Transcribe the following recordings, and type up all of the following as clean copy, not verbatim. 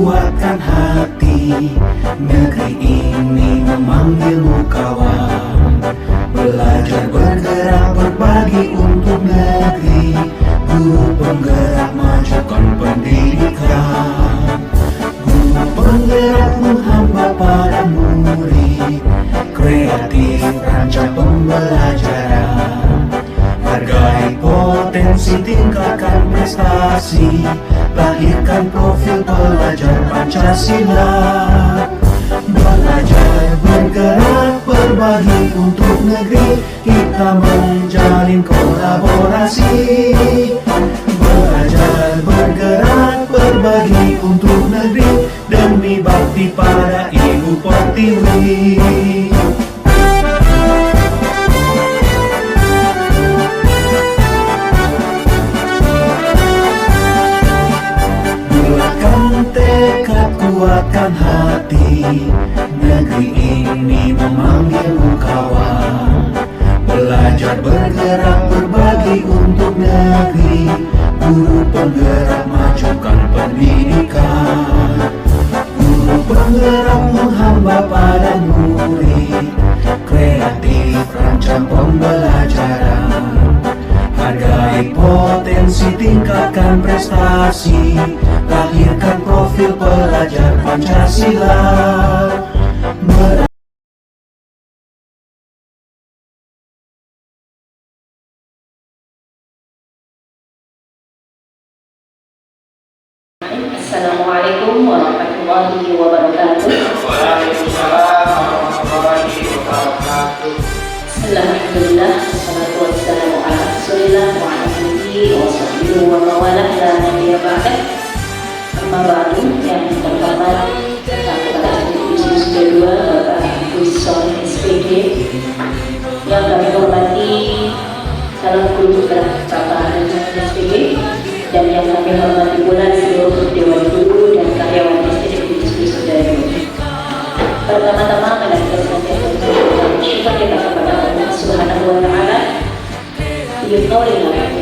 kuatkan hati. Negeri ini memanggilmu kawan. Belajar bergerak berbagi untuk negeri. Guru penggerak majukan pendidikan. Guru penggerak menghamba para murid. Kreatif rancang pembelajaran. Hargai potensi, tingkatkan prestasi. Lahirkan profil pelajar Pancasila. Belajar bergerak berbagi untuk negeri. Kita menjalin kolaborasi. Belajar bergerak berbagi untuk negeri. Demi bakti pada Ibu Pertiwi. Kuatkan hati, negeri ini memanggilmu kawan. Belajar bergerak berbagi untuk negeri. Guru penggerak majukan pendidikan. Guru penggerak menghamba pada murid. Kreatif rancang pembelajaran. Hargai potensi, tingkatkan prestasi. Lahirkan profil pelajar Pancasila. Assalamualaikum warahmatullahi wabarakatuh. Waalaikumsalam warahmatullahi wabarakatuh. Alhamdulillah, wassalatu wassalamu ala rasulillah wa ala alihi wa sahbihi wa mawalah la nabiyya ba'dah. Amma ba'du, yang terhormat Kepala Divisi kedua Bapak Wisson SPD, yang kami hormati calon guru penggerak Bapak SPD, dan yang kami hormati pula seluruh dewan guru dan karyawan SD Divisi kedua. Pertama-tama mendengarkan syukur kita kepada Allah Subhanahu wa Ta'ala. Semoga dengan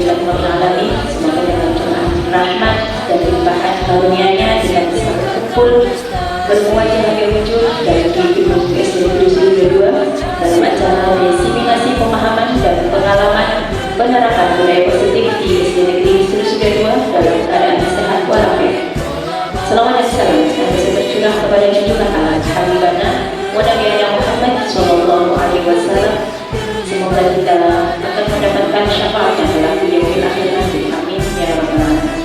curahan rahmat dan limpahan karunia-Nya dengan bisa berkumpul bermuajah wujud dan gedung SD Divisi 2 dalam acara diseminasi pemahaman dan pengalaman penerapan budaya positif di SD Negeri Divisi 2 dalam keadaan sehat walafiat. Salawat dan salam senantiasa tercurah kepada junjungan Allah Habibana wa Nabiyana Muhammad sallallahu alaihi wasallam. Semoga kita akan mendapatkan syafaat yang berlaku di akhir nanti. Amin ya rabbal alamin.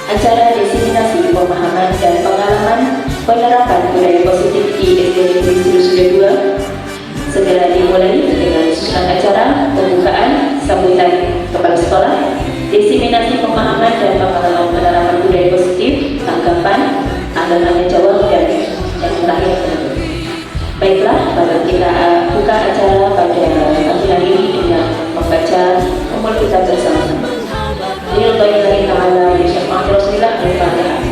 Acara diseminasi pemahaman dan pengalaman penerapan budaya positif di SD Negeri Divisi 2 segera dimulai dengan susunan acara pembukaan, sambutan kepala sekolah, diseminasi pemahaman dan pengalaman penerapan budaya positif, tanggapan, tanya jawab, dan yang terakhir penutup. Baiklah, mari kita buka acara pada pagi ini dengan membaca umul kitab bersama-sama. Lillahi ta'ala wa syafa'ati Rasulillah al-Fatihah.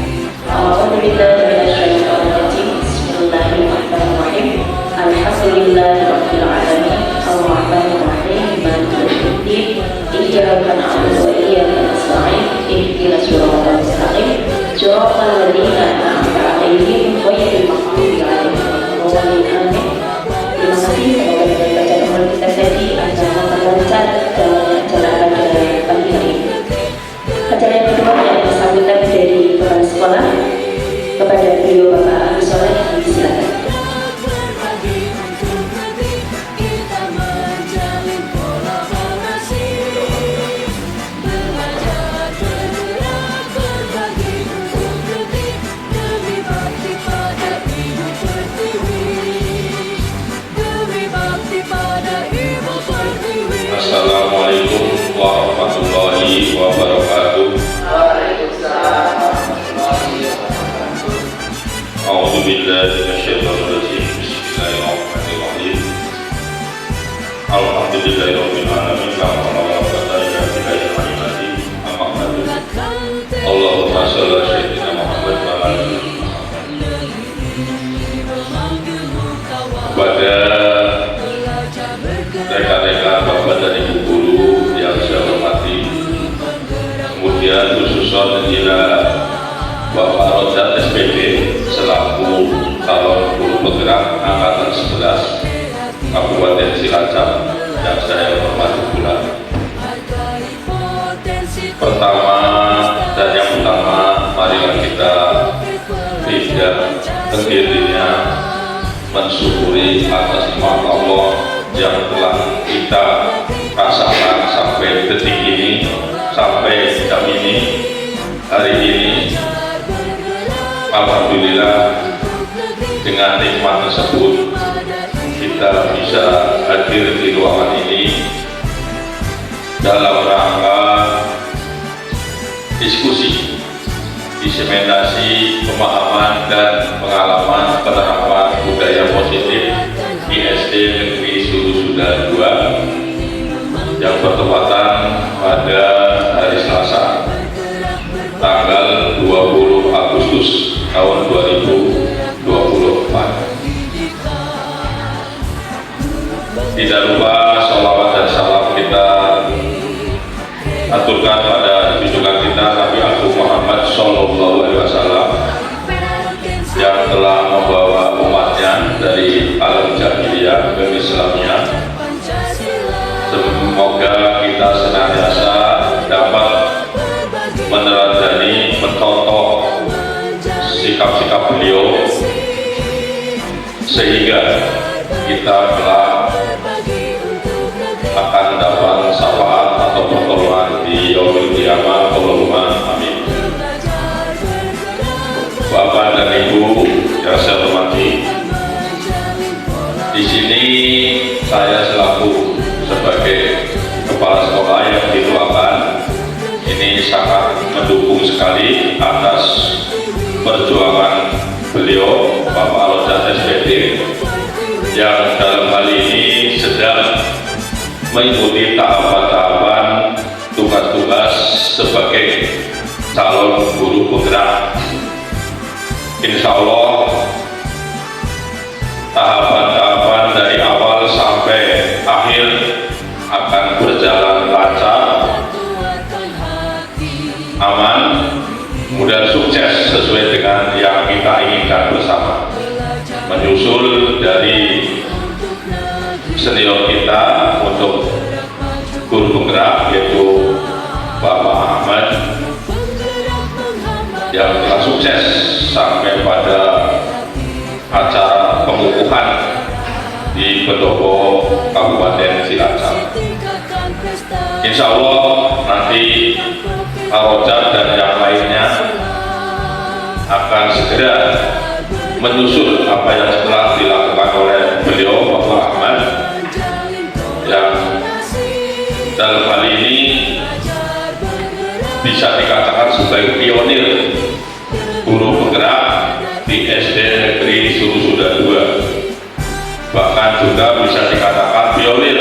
A'udzu billahi minasyaitonir rajim. Bismillahirrahmanirrahim. Alhamdulillahi rabbil alamin. Arrahmanir rahim. Maliki yaumiddin. Iyyaka na'budu wa iyyaka nasta'in. Ihdinas siratal mustaqim. Siratal ladzina an'amta 'alaihim ghairil maghdubi 'alaihim waladdallin. Terima kasih kepada bacaan umul kita tadi akan memperlancar jalannya acara pada pagi hari ini. Acara yang kedua adalah sambutan dari kepala sekolah kepada beliau Bapak Agus Soleh. Silakan. Assalamualaikum warahmatullahi wabarakatuh. Waalaikumsalam warahmatullahi wabarakatuh. A'udzu billahi minasyaitonir rajim. Bismillahirrahmanirrahim. Alhamdulillahirabbil alamin. Allahumma shalli ala sayyidina Muhammad wa ala alihi. Kepada rekan-rekan bapak dan ibu guru yang saya hormati, kemudian khususnya ila Bapak Rojat SPD selaku calon guru penggerak angkatan 11 Kabupaten Cilacap yang saya hormati pula. Pertama dan yang utama, marilah kita tidak henti-hentinya mensyukuri atas nikmat Allah yang telah kita rasakan sampai detik ini, sampai jam ini, hari ini. Alhamdulillah, dengan nikmat tersebut kita bisa hadir di ruangan ini dalam rangka diskusi, diseminasi pemahaman dan pengalaman penerapan budaya positif di SD Negeri Surusuda 2 yang bertepatan pada hari Selasa tanggal 20 Agustus tahun 2024. Tidak lupa sholawat dan salam kita aturkan pada junjungan kita Nabi Agung Muhammad Sallallahu Alaihi Wasallam yang telah membawa umatnya dari alam jahiliyah ke Islamiyah. Semoga kita senantiasa dapat meneladani, mencontoh sikap-sikap beliau sehingga kita kelak akan dapat syafaat atau pertolongan di yaumil qiyamah. Allahumma amin. Bapak dan Ibu yang saya hormati, di sini saya selaku sebagai kepala sekolah yang dituakan ini sangat mendukung sekali atas perjuangan beliau Bapak Rojat SPD yang dalam hal ini sedang mengikuti tahapan-tahapan tugas-tugas sebagai calon guru penggerak. Insya Allah tahapan-tahapan dari awal sampai akhir akan berjalan lancar, aman, mudah sukses sesuai dengan yang kita inginkan bersama. Menyusul dari senior kita untuk guru penggerak yaitu Bapak Ahmad yang telah sukses sampai pada acara pengukuhan di Pendopo Kabupaten Cilacap. Insya Allah nanti Pak Rojat dan yang lainnya akan segera menyusul apa yang telah dilakukan oleh beliau Bapak Ahmad yang dalam hal ini bisa dikatakan sebagai pionir guru penggerak di SD Negeri Surusuda 2, bahkan juga bisa dikatakan pionir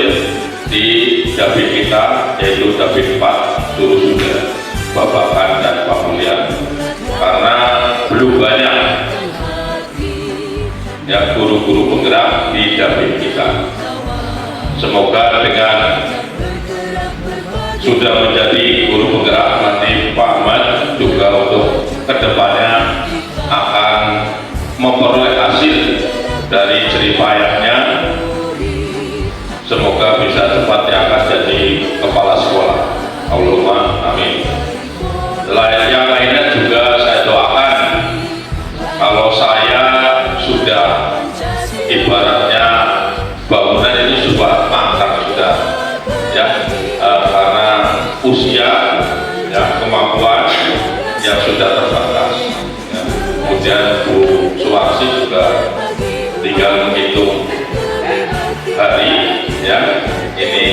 di Dabit kita yaitu Dabit 4 Surusuda Babakan dan Pak Mulia, karena belum banyak yang guru-guru penggerak di Dabit kita. Semoga dengan sudah menjadi guru penggerak nanti Pak Ahmad juga untuk kedepannya akan memperoleh hasil dari jeripayahnya. Semoga bisa cepat diangkat jadi kepala sekolah. Allahumma amin. Yang lainnya juga saya doakan, kalau saya sudah ibaratnya bangunan ini sudah matang sudah ya, karena usia ya, kemampuan yang sudah terbatas ya. Kemudian Bu Suwarsi juga tinggal menghitung hari ya, ini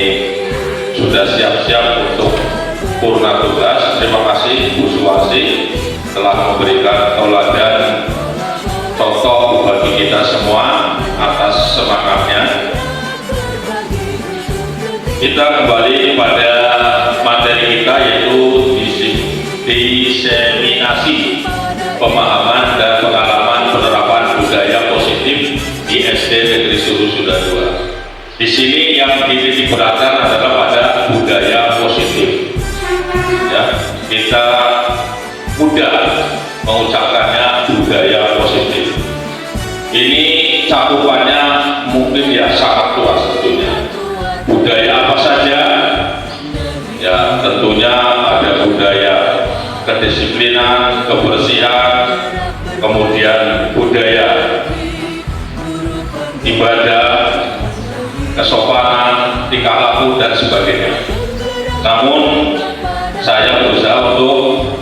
sudah siap-siap untuk purna tugas. Terima kasih Bu Suwarsi telah memberikan tauladan contoh bagi kita semua atas semangatnya. Kita kembali pada materi kita yaitu diseminasi pemahaman dan pengalaman penerapan budaya positif di SD Negeri Surusuda 2. Di sini yang dititik beratkan adalah pada budaya positif. Ya, kita mudah mengucapkannya budaya positif. Ini cakupannya mungkin ya sangat luas tentunya. Budaya apa saja? Ya tentunya ada budaya kedisiplinan, kebersihan, kemudian budaya ibadah, kesopanan, tingkah laku dan sebagainya. Namun saya berusaha untuk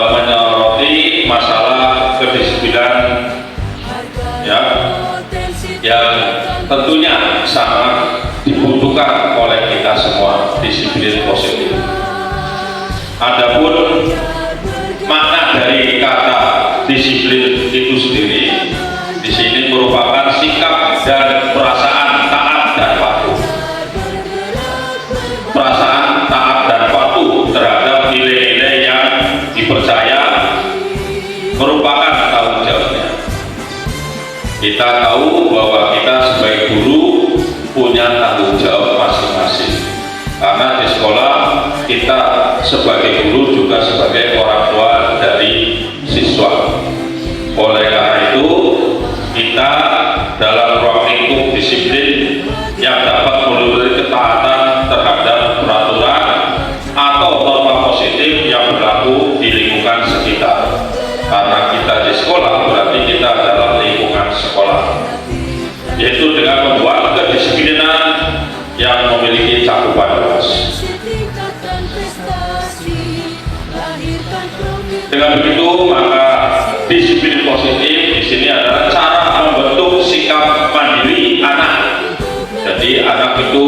menyoroti masalah kedisiplinan ya, yang tentunya sangat dibutuhkan oleh kita semua, disiplin positif. Adapun makna dari kata disiplin itu sendiri di sini merupakan sikap dan perasaan taat dan patuh. Perasaan taat dan patuh terhadap nilai-nilai yang dipercaya merupakan tanggung jawabnya. Kita tahu bahwa kita sebagai guru punya tanggung jawab masing-masing, karena di sekolah kita sebagai guru juga sebagai orang tua dari siswa. Oleh karena itu kita dalam ruang lingkup disiplin yang dapat memberi ketaatan terhadap peraturan atau norma positif yang berlaku di lingkungan sekitar. Karena kita di sekolah berarti kita dalam lingkungan sekolah, yaitu dengan membuat kedisiplinan yang memiliki cakupan luas. Dengan begitu maka disiplin positif di sini adalah cara membentuk sikap mandiri anak. Jadi anak itu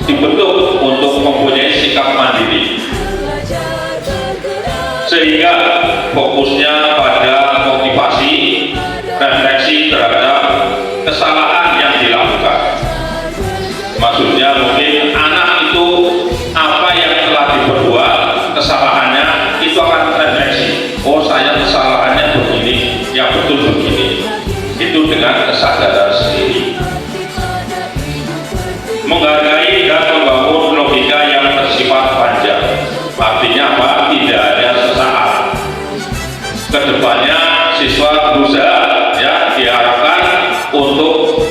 dibentuk untuk mempunyai sikap mandiri, sehingga fokusnya pada motivasi, refleksi terhadap kesalahan yang dilakukan. Maksudnya mungkin anak itu apa yang telah diperbuat kesalahannya itu akan refleksi. Oh saya kesalahannya begini, yang betul begini. Itu dengan kesadaran sendiri. Menghargai dan membangun logika yang bersifat panjang. Artinya apa? Tidak ada sesaat. Kedepannya siswa berusaha ya diharapkan untuk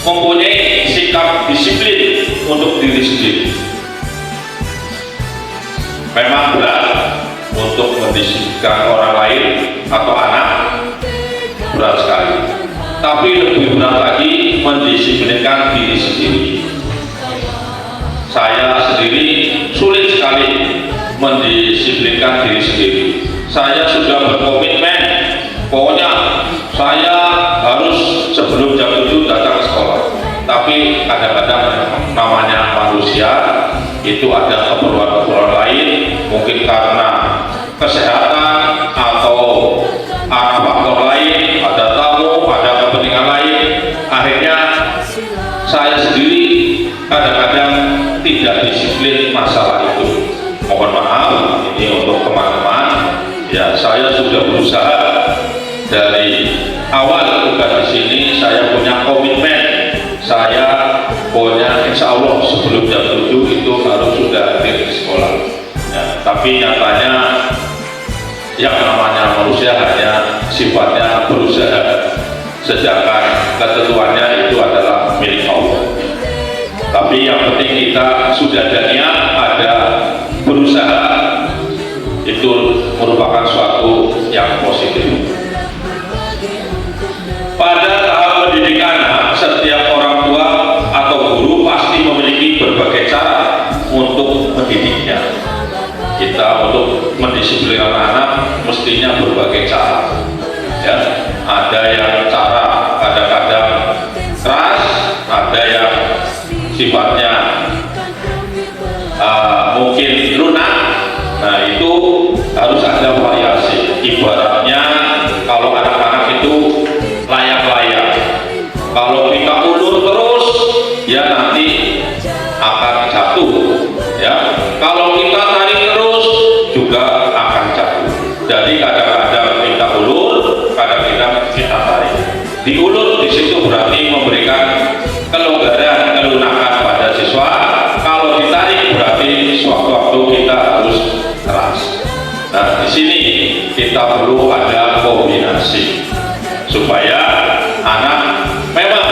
mempunyai sikap disiplin untuk diri sendiri. Memang berat untuk mendisiplinkan orang lain atau anak, berat sekali. Tapi lebih berat lagi mendisiplinkan diri sendiri. Saya sendiri sulit sekali mendisiplinkan diri sendiri. Saya sudah berkomitmen, pokoknya saya harus sebelum jam 7 datang ke sekolah. Tapi kadang-kadang namanya manusia itu ada keperluan-keperluan lain, mungkin karena kesehatan atau ada faktor lain, ada tamu, ada kepentingan lain. Akhirnya saya sendiri kadang-kadang tidak disiplin masalah itu. Mohon maaf ini untuk teman-teman. Ya, saya sudah berusaha dari awal tugas di sini. Saya punya komitmen. Saya pokoknya insya Allah sebelum jam 7 itu harus sudah hadir di sekolah. Ya, tapi nyatanya yang namanya manusia hanya sifatnya berusaha, sedangkan ketentuannya itu adalah milik Allah. Tapi yang penting kita sudah ada niat, ada berusaha, itu merupakan suatu yang positif. Pada tahap pendidikan, setiap orang tua atau guru pasti memiliki berbagai cara untuk mendidiknya. Kita untuk mendisiplinkan anak mestinya berbagai cara. Ya, ada yang cara kadang-kadang keras, ada yang sifatnya mungkin lunak. Nah itu harus ada variasi. Ibaratnya kalau anak-anak itu layak-layak. Kalau kita ulur terus, ya nanti akan jatuh. Ya, kalau kita tarik terus juga akan jatuh. Jadi kadang-kadang kita ulur, kadang-kadang kita tarik. Diulur di situ berarti memberikan kelonggaran, kelunakan pada siswa. Kalau ditarik berarti sewaktu-waktu kita harus keras. Nah di sini kita perlu ada kombinasi supaya anak memang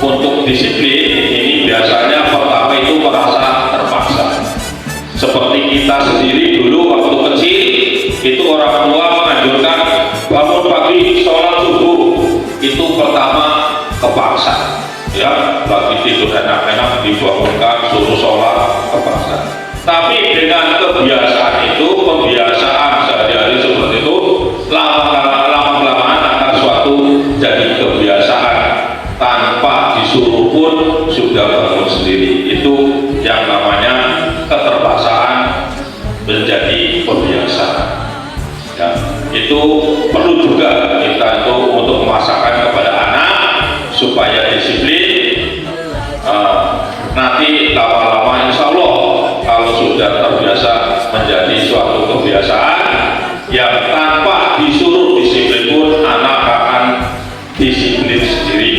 untuk disiplin ini biasanya pertama itu merasa terpaksa. Seperti kita sendiri dulu waktu kecil itu orang tua menganjurkan bangun pagi sholat subuh, itu pertama kepaksa, ya, lagi tidur enak-enak dibangunkan suruh sholat kepaksa. Tapi dengan kebiasaan itu, pembiasaan sehari-hari seperti itu, lama-kelamaan akan suatu jadi kebiasaan tanpa disuruh pun sudah bangun sendiri. Itu yang namanya keterpaksaan menjadi kebiasaan. Ya, itu perlu juga kita itu untuk memasakkan kepada anak supaya disiplin. Nanti lama-lama insya Allah kalau sudah terbiasa menjadi suatu kebiasaan yang tanpa disuruh disiplin pun anak akan disiplin sendiri.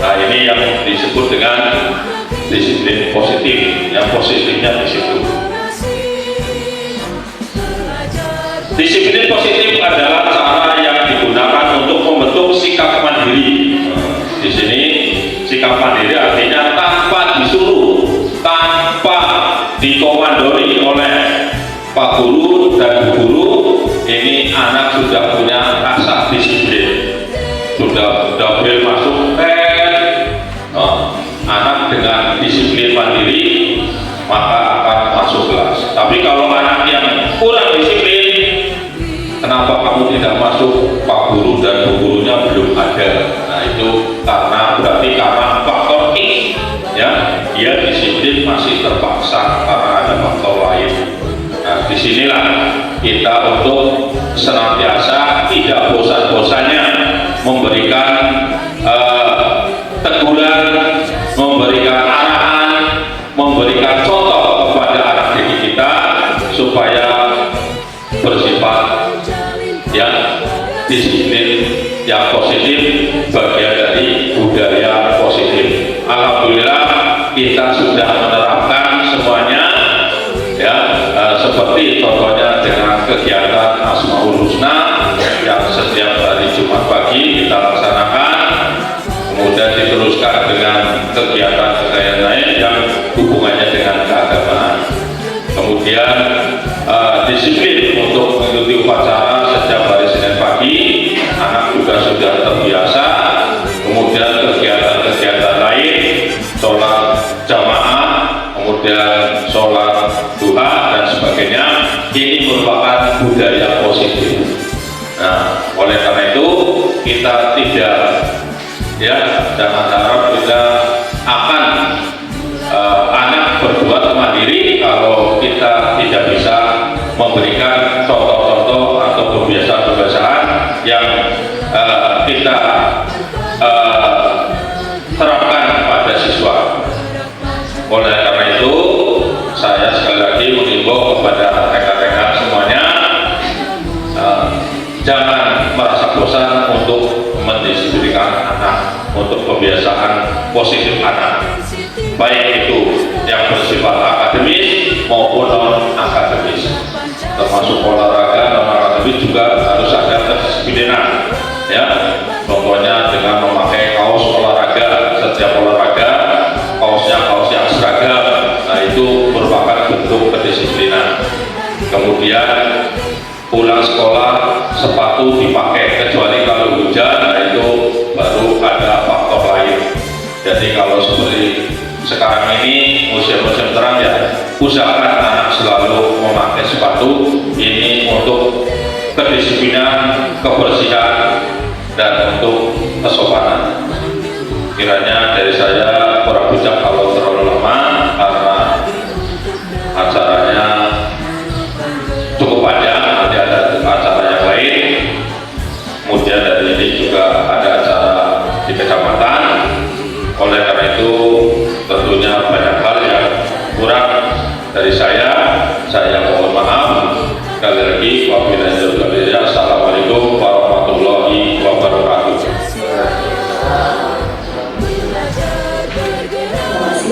Nah, ini yang disebut dengan disiplin positif. Yang positifnya di situ. Disiplin positif adalah cara yang digunakan untuk membentuk sikap mandiri. Di sini sikap mandiri artinya tanpa disuruh, tanpa dikomandoi oleh Pak Guru dan Bu Guru, ini anak sudah punya rasa disiplin. Sudah bel masuk anak dengan disiplin mandiri maka akan masuk kelas. Tapi kalau anak yang kurang disiplin, kenapa kamu tidak masuk? Pak Guru dan Bu Gurunya belum ada. Nah, itu karena faktor X, ya, dia disiplin masih terpaksa karena ada faktor lain. Nah, disinilah kita untuk senantiasa tidak bosan-bosannya memberikan teguran, memberikan arahan, memberikan contoh kepada anak didik kita supaya bersifat yang disiplin yang positif, bagian dari budaya positif. Alhamdulillah kita sudah menerapkan semuanya, ya, seperti contohnya dengan kegiatan Asmaul Husna yang setiap hari Jumat pagi kita laksanakan, kemudian diteruskan dengan kegiatan-kegiatan lain yang hubungannya dengan keagamaan. Kemudian disiplin untuk mengikuti upacara setiap hari Senin pagi, anak juga sudah terbiasa. Kemudian kegiatan-kegiatan lain, sholat jamaah, kemudian sholat duha dan sebagainya, ini merupakan budaya positif. Nah, oleh karena itu kita tidak, ya, jangan harap kita akan anak berbuat mandiri kalau kita tidak bisa memberikan contoh-contoh atau kebiasaan-kebiasaan yang kita terapkan pada siswa. Oleh karena itu saya sekali lagi mengimbau kepada rekan-rekan semuanya, jangan merasa bosan untuk mendisiplinkan anak, untuk kebiasaan positif anak, baik itu yang bersifat akademis maupun non akademis, termasuk olahraga. Non akademis juga harus ada kedisiplinan, ya, contohnya dengan memakai kaos olahraga. Setiap olahraga kaosnya kaos yang seragam, nah itu merupakan bentuk kedisiplinan. Kemudian pulang sekolah sepatu dipakai kecuali kalau hujan, nah itu baru ada faktor lain. Jadi kalau seperti sekarang ini musim-musim terang, ya, usahakan anak selalu memakai sepatu. Ini untuk kedisiplinan, kebersihan, dan untuk kesopanan. Kiranya dari saya kurang bijak kalau terlalu lama karena acaranya cukup panjang, nanti ada acara yang lain. Kemudian dari ini juga ada acara di kecamatan. Oleh karena itu tentunya banyak hal yang kurang dari saya mohon maaf. Sekali lagi, wabillahi. Assalamualaikum warahmatullahi wabarakatuh. Terima kasih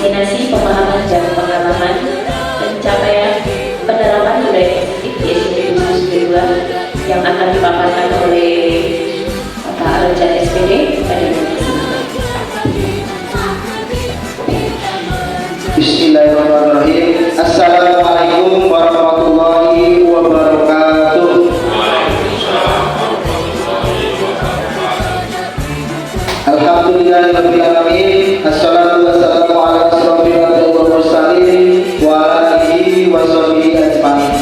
diseminasi pemahaman dan pengalaman pencapaian penerapan budaya positif di SD Susu 2 yang akan dipaparkan oleh Bapak Arjan SPD pada Bismillahirrahmanirrahim. Assalamualaikum warahmatullahi wabarakatuh. Alhamdulillahirabbil alamin. Assalatu wassalamu ala asyrofil anbiya'i wal mursalin wa ala alihi wa sahbihi ajmain.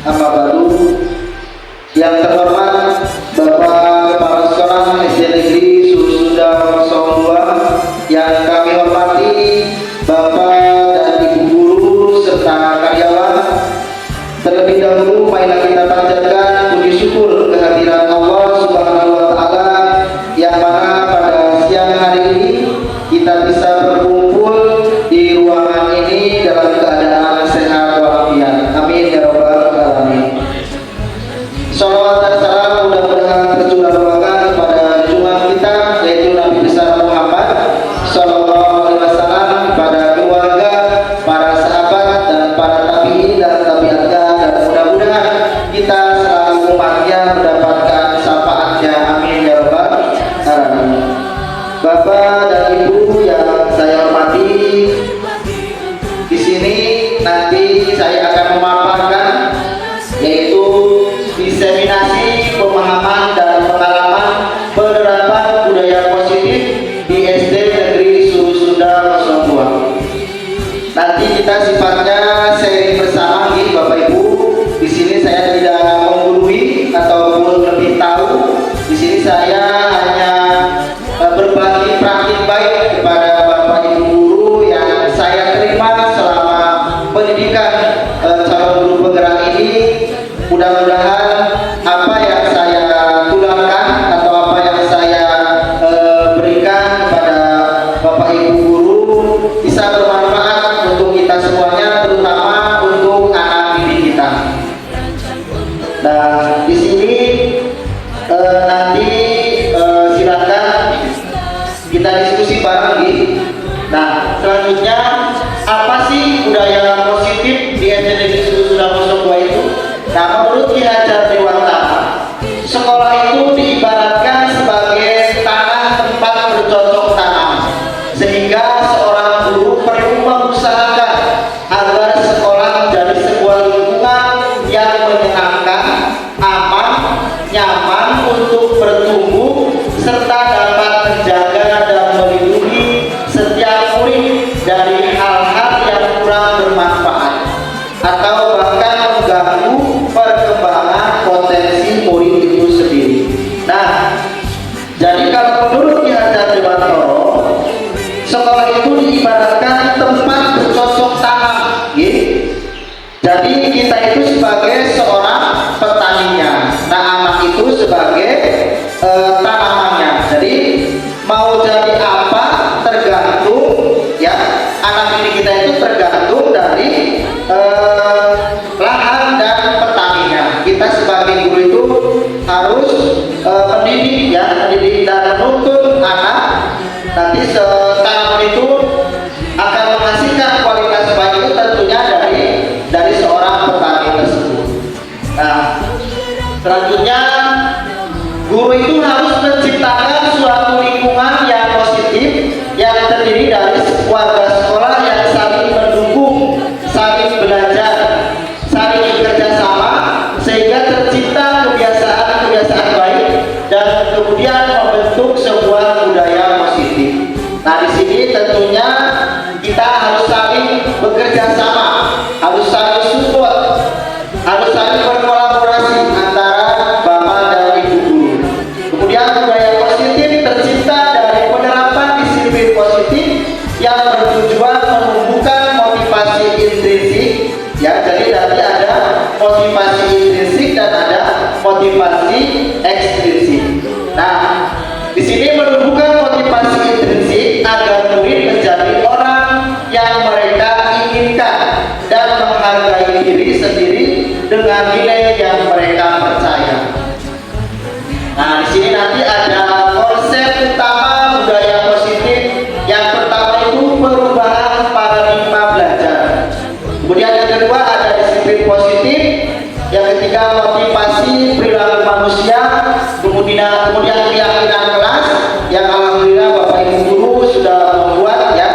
Amma ba'du. Yang terhormat Bapak Kepala Sekolah SD Negeri Surusunda 02, yang kami hormati Bapak dan Ibu guru serta karyawan. Terlebih dahulu marilah kita panjatkan puji syukur kehadiran Allah Subhanahu wa taala yang mana pada siang hari ini kita bisa berkumpul di ruangan ini dalam keadaan sehat walafiat. Amin ya rabbal alamin. Shalawat dan salam mudah-mudahan tercurah doakan kepada junjungan kita yaitu Nabi besar Muhammad sallallahu alaihi wasallam, kepada keluarga, para sahabat dan para tabi'in dan tabi'atnya, dan mudah-mudahan kita selalu umatnya mendapatkan syafaatnya. Amin ya rabbal alamin. Bapak dan Ibu yang saya hormati, di sini nanti saya akan memaparkan yaitu diseminasi pemahaman dan pengalaman penerapan budaya positif di SD Negeri Surusunda 02. Nanti kita sifatnya sharing bersama nih Bapak Ibu. Di sini saya tidak menggurui ataupun lebih tahu. Di sini saya hanya berbagi praktik baik kepada Bapak Ibu guru yang saya terima selama pendidikan calon guru penggerak ini. Mudah-mudahan apa yang saya tularkan atau apa yang saya berikan kepada Bapak Ibu guru bisa bermanfaat untuk kita semuanya, terutama untuk anak didik kita. Nah, di sini nanti silakan kita diskusi bareng nih. Nah, selanjutnya apa sih budaya positif di SD Negeri Surusunda 02 itu? Nah, menurut Ki Hajar Dewantara, sekolah itu diibaratkan sebagai tanah tempat bercocok tanam, sehingga seorang guru perlu mengusahakan agar sekolah menjadi sebuah lingkungan yang menyenangkan, aman, nyaman untuk bertumbuh, serta dapat menjaga dan melindungi setiap murid dari hal-hal yang kurang bermanfaat atau bahkan mengganggu perkembangan potensi murid itu sendiri. Nah, jadi kalau menurut Ki Hajar Dewantara, sekolah itu diibaratkan tempat bercocok tanam, gitu. Jadi kita itu sebagai seorang petaninya, nah anak itu sebagai tanamannya. Jadi mau jadi apa tergantung, ya, anak didik kita itu tergantung dari lahan dan petaninya. Kita sebagai guru itu harus mendidik, ya, mendidik dan menuntun anak. Nanti tanaman itu akan menghasilkan kualitas baik itu tentunya dari seorang petani tersebut. Nah, selanjutnya guru itu harus menciptakan suatu lingkungan yang positif yang terdiri dari warga sekolah yang saling mendukung, saling belajar, saling bekerja sama, sehingga tercipta kebiasaan-kebiasaan baik dan kemudian membentuk sebuah budaya positif. Nah, di sini tentunya kita harus saling bekerja sama, harus saling support, harus saling berkolaborasi antara Bapak dan Ibu guru. Kemudian budaya positif tercipta dari penerapan disiplin positif yang bertujuan menumbuhkan motivasi intrinsik, ya. Jadi nanti ada motivasi intrinsik dan ada motivasi ekstrinsik. Nah, di sini menumbuhkan motivasi intrinsik agar murid menjadi orang yang mereka inginkan dan menghargai diri sendiri dengan nilai yang mereka percaya. Nah, di sini nanti ada konsep utama budaya positif. Yang pertama itu perubahan paradigma Kemudian yang kedua ada disiplin positif. Yang ketiga motivasi perilaku manusia. Kemudian keyakinan kelas yang alhamdulillah Bapak Ibu guru sudah membuat ya.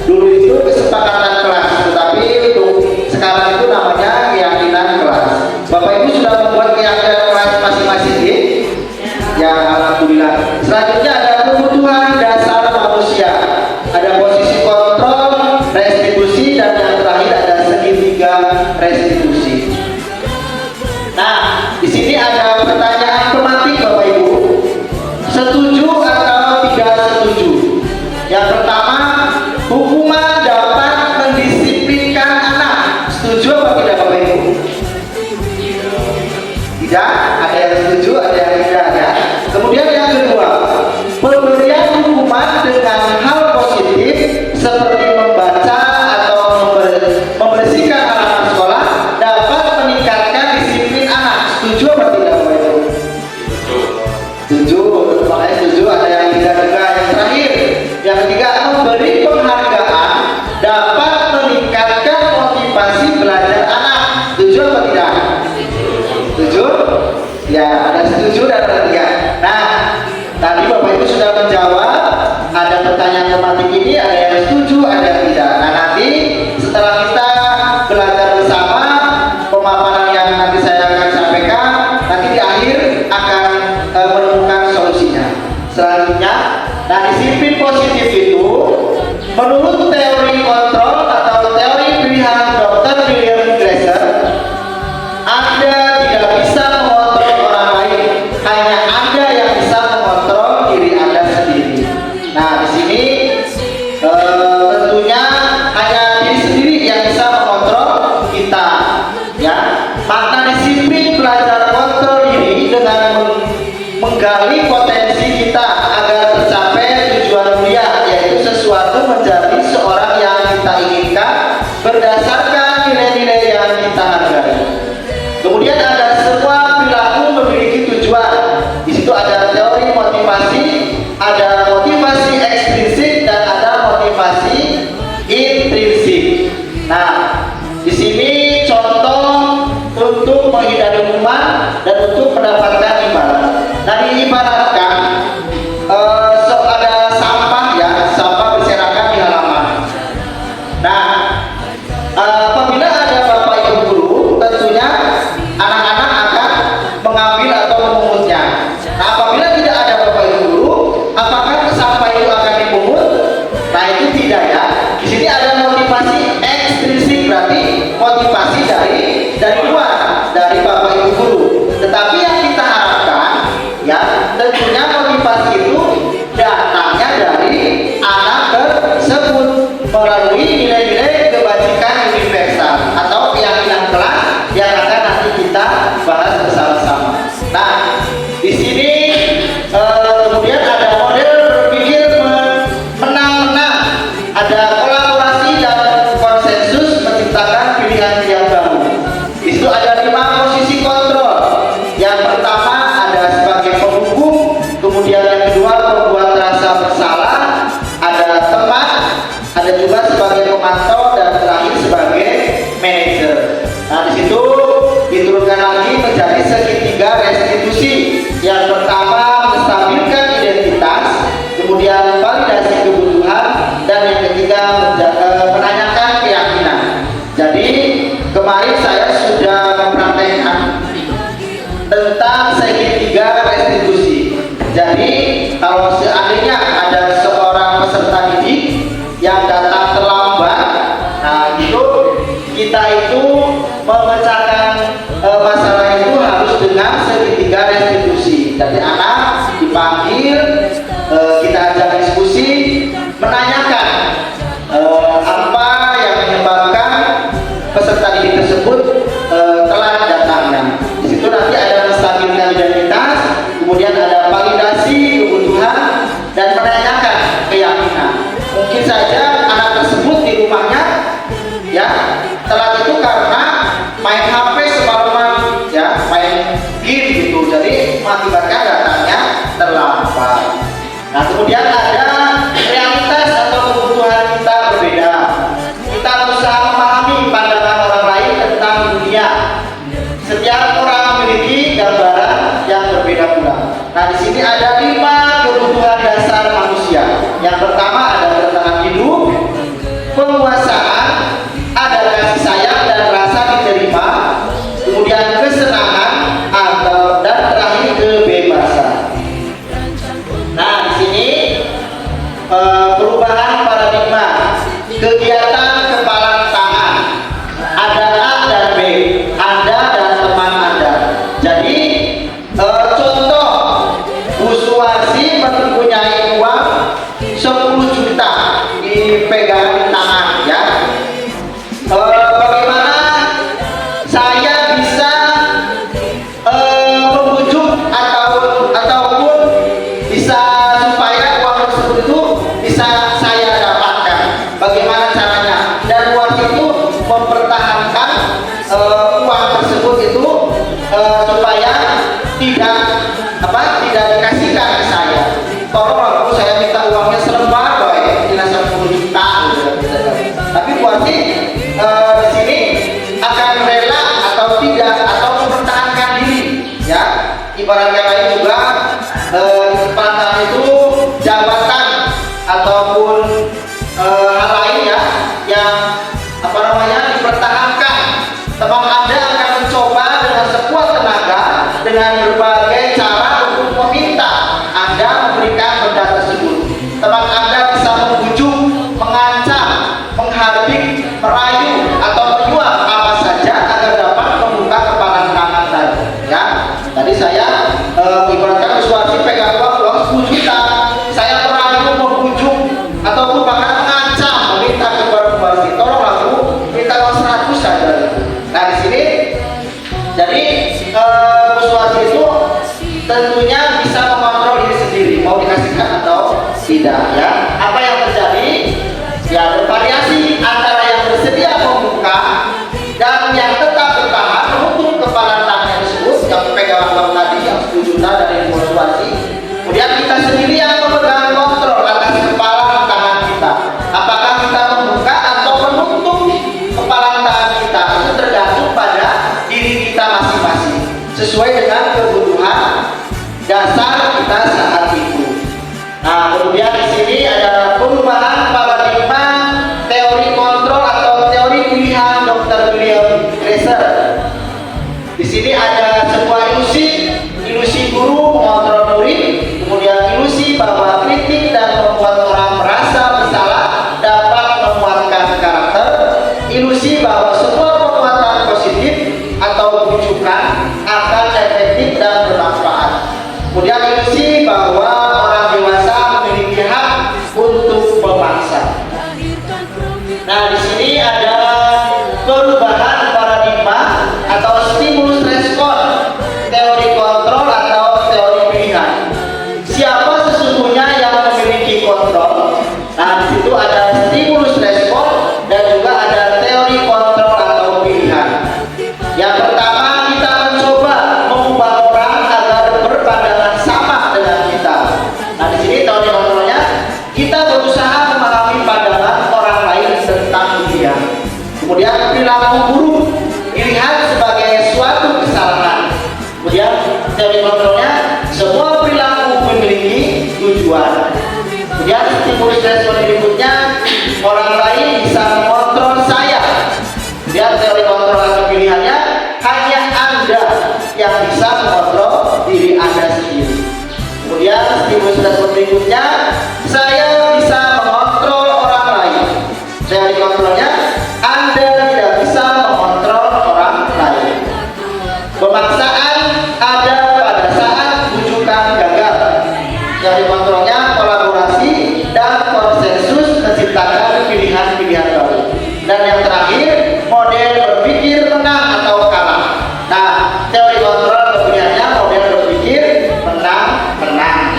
Dulu itu kesepakatan kelas, tetapi untuk sekarang itu namanya keyakinan kelas. Bapak Ibu sudah membuat keyakinan kelas masing-masing ya, alhamdulillah. Selanjutnya ada kebutuhan dasar manusia. Ada posisi kontrol, restitusi, dan yang terakhir ada segitiga restitusi. Nah, di sini ada pertanyaan tematik Bapak Ibu. Setuju atau tidak setuju? Yang pertama, hukuman dapat mendisiplinkan anak. Setuju atau tidak Bapak Ibu? Tidak, ada yang setuju, ada yang tidak ya. Kemudian yang kedua, pemberian hukuman dengan hal positif seperti membaca atau membersihkan halaman sekolah dapat meningkatkan disiplin anak. Setuju atau tidak Bapak Ibu? Setuju, makanya setuju, ada yang tidak juga. Yang terakhir, yang ketiga, memberi penghargaan dapat meningkatkan motivasi belajar anak. Setuju atau tidak? Setuju? Ya, ada setuju dan ada tidak. Nah, tadi Bapak Ibu sudah menjawab. Ada pertanyaan tematik ini, ada yang setuju, ada yang tidak. Nah, nanti setelah kita belajar bersama pemaparan yang nanti saya akan sampaikan, nanti di akhir akan menemukan solusinya. Selanjutnya, nah disiplin positif itu menurut teori kontrol atau teori pilihan Dr. William Glasser, Anda tidak bisa mengontrol orang lain, hanya Anda yang bisa mengontrol diri Anda sendiri. Nah, di sini tentunya hanya diri sendiri yang bisa mengontrol kita. Ya, makna disiplin belajar kontrol diri dengan menggali potensi kita agar tercapai tujuan mulia, yaitu sesuatu menjadi seorang yang kita inginkan berdasarkan nilai-nilai yang kita hargai. Kemudian ada semua perilaku memiliki tujuan. Di situ ada teori motivasi, ada motivasi ekstrinsik dan ada motivasi intrinsik. Nah, di sini contoh untuk menghindari hukuman dan untuk mendapatkan imbalan. Nah, diibaratkan ada sampah ya, sampah berserakan di halaman. Nah, apabila ada Bapak Ibu guru, tentunya anak-anak akan mengambil atau memungutnya. Nah, apabila tidak ada Bapak Ibu guru, apakah sampah itu akan dipungut? Nah, itu tidak ya. Di sini ada motivasi ekstrinsik, berarti motivasi dari luar, dari Bapak Ibu guru. Tetapi yang kita harapkan ya, tentunya motivasi itu datangnya dari anak tersebut melalui nilai-nilai kebajikan universal atau keyakinan kelas yang akan nanti kita bahas bersama-sama. Nah, di sini kemudian ada model berpikir menang-menang, ada kolaborasi dan konsensus menciptakan pilihan yang baru. Di situ ada 5 posisi kontrol. Yang pertama ada sebagai penghukum, kemudian yang kedua membuat rasa bersalah, ada teman, ada juga sebagai pemantau, dan terakhir sebagai manajer. Nah, di situ diturunkan lagi menjadi segitiga restitusi. Yang pertama menstabilkan identitas, kemudian validasi kebutuhan, dan yang ketiga menanyakan keyakinan. Jadi kemarin saya sudah mempraktekkan tentang segitiga restitusi. Jadi kalau seandainya ada seorang peserta didik yang datang terlambat, nah itu kita itu memecahkan masalah itu harus dengan segitiga restitusi. Jadi anak dipanggil, kita ajak diskusi, menanyakan apa yang menyebabkan peserta didik tersebut telat datangnya. Di situ nanti ada menstabilkan identitas, kemudian ada validasi kebutuhan, dan menanyakan keyakinan. Mungkin saja anak tersebut di rumahnya ya telat itu karena main HP semalaman ya, main game gitu, jadi mengakibatkan datangnya terlambat. Nah, kemudian ada realitas atau kebutuhan kita berbeda. Kita berusaha memahami pandangan dipertahankan. Teman Anda akan mencoba dengan sekuat tenaga dengan berbagai cara untuk meminta Anda memberikan benda tersebut. Teman Anda bisa membujuk, mengancam, menghardik, merayu, atau menyuap apa saja agar dapat membuka kepalan tangan tadi. Ya, tadi saya ibaratkan persuasi pegang uang 10 juta, saya merayu, membujuk, ataupun bahkan mengancam, meminta kepada persuasi, tolong aku minta uang 100 saja. Nah di sini, jadi persuasi itu tentunya bisa mengontrol diri sendiri, mau dikasihkan atau tidak. Ya, apa yang terjadi? Ya bervariasi antara yang bersedia membuka dan yang tetap bertahan menutup kepala tangan tersebut yang pegang uang tadi yang 10 juta dari persuasi. Kemudian kita sendiri yang memegang kontrol atas kepala tangan kita. Apakah kita membuka atau menutup kepala tangan kita, itu tergantung pada diri kita masing-masing sesuai dengan kebutuhan dasar kita saat itu. Nah, kemudian di sini ada perubahan paradigma teori kontrol atau teori pilihan Dr. William Glasser. Di sini ada sebuah ilusi guru mengontrol murid, kemudian ilusi bahwa kritik dan membuat orang merasa bersalah dapat menguatkan karakter, ilusi bahwa semua penguatan positif atau bujukan akan efektif dan bermanfaat. Kemudian ilusi bahwa orang dewasa memiliki hak untuk memaksa. Nah, di sini ada perubahan paradigma atau stimulus respon teori kontrol atau teori pilihan. Siapa sesungguhnya yang memiliki kontrol? Nah, di situ ada stimulus respon dan juga ada teori kontrol atau pilihan. Yang pertama, kita mencoba mengubah orang agar berpandangan sama dengan kita. Nah, di sini teori kontrolnya, kita berusaha memahami pandangan orang lain tentang dia. Kemudian perilaku buruk dilihat sebagai suatu kesalahan. Kemudian teori kontrolnya, semua perilaku memiliki tujuan. Kemudian stimulus respon berikutnya, orang lain bisa mengontrol saya. Kemudian teori kontrol atau pilihannya, hanya Anda yang bisa mengontrol diri Anda sendiri. Kemudian stimulus respon berikutnya, saya bisa mengontrol orang lain. Teori kontrolnya, Anda tidak bisa mengontrol orang lain. Pemaksaan ada pada saat bujukan gagal. Teori kontrolnya, kolaborasi dan konsensus menciptakan pilihan-pilihan baru. Dan yang terakhir, model berpikir menang atau kalah. Nah, teori kontrol pilihannya model berpikir menang-menang.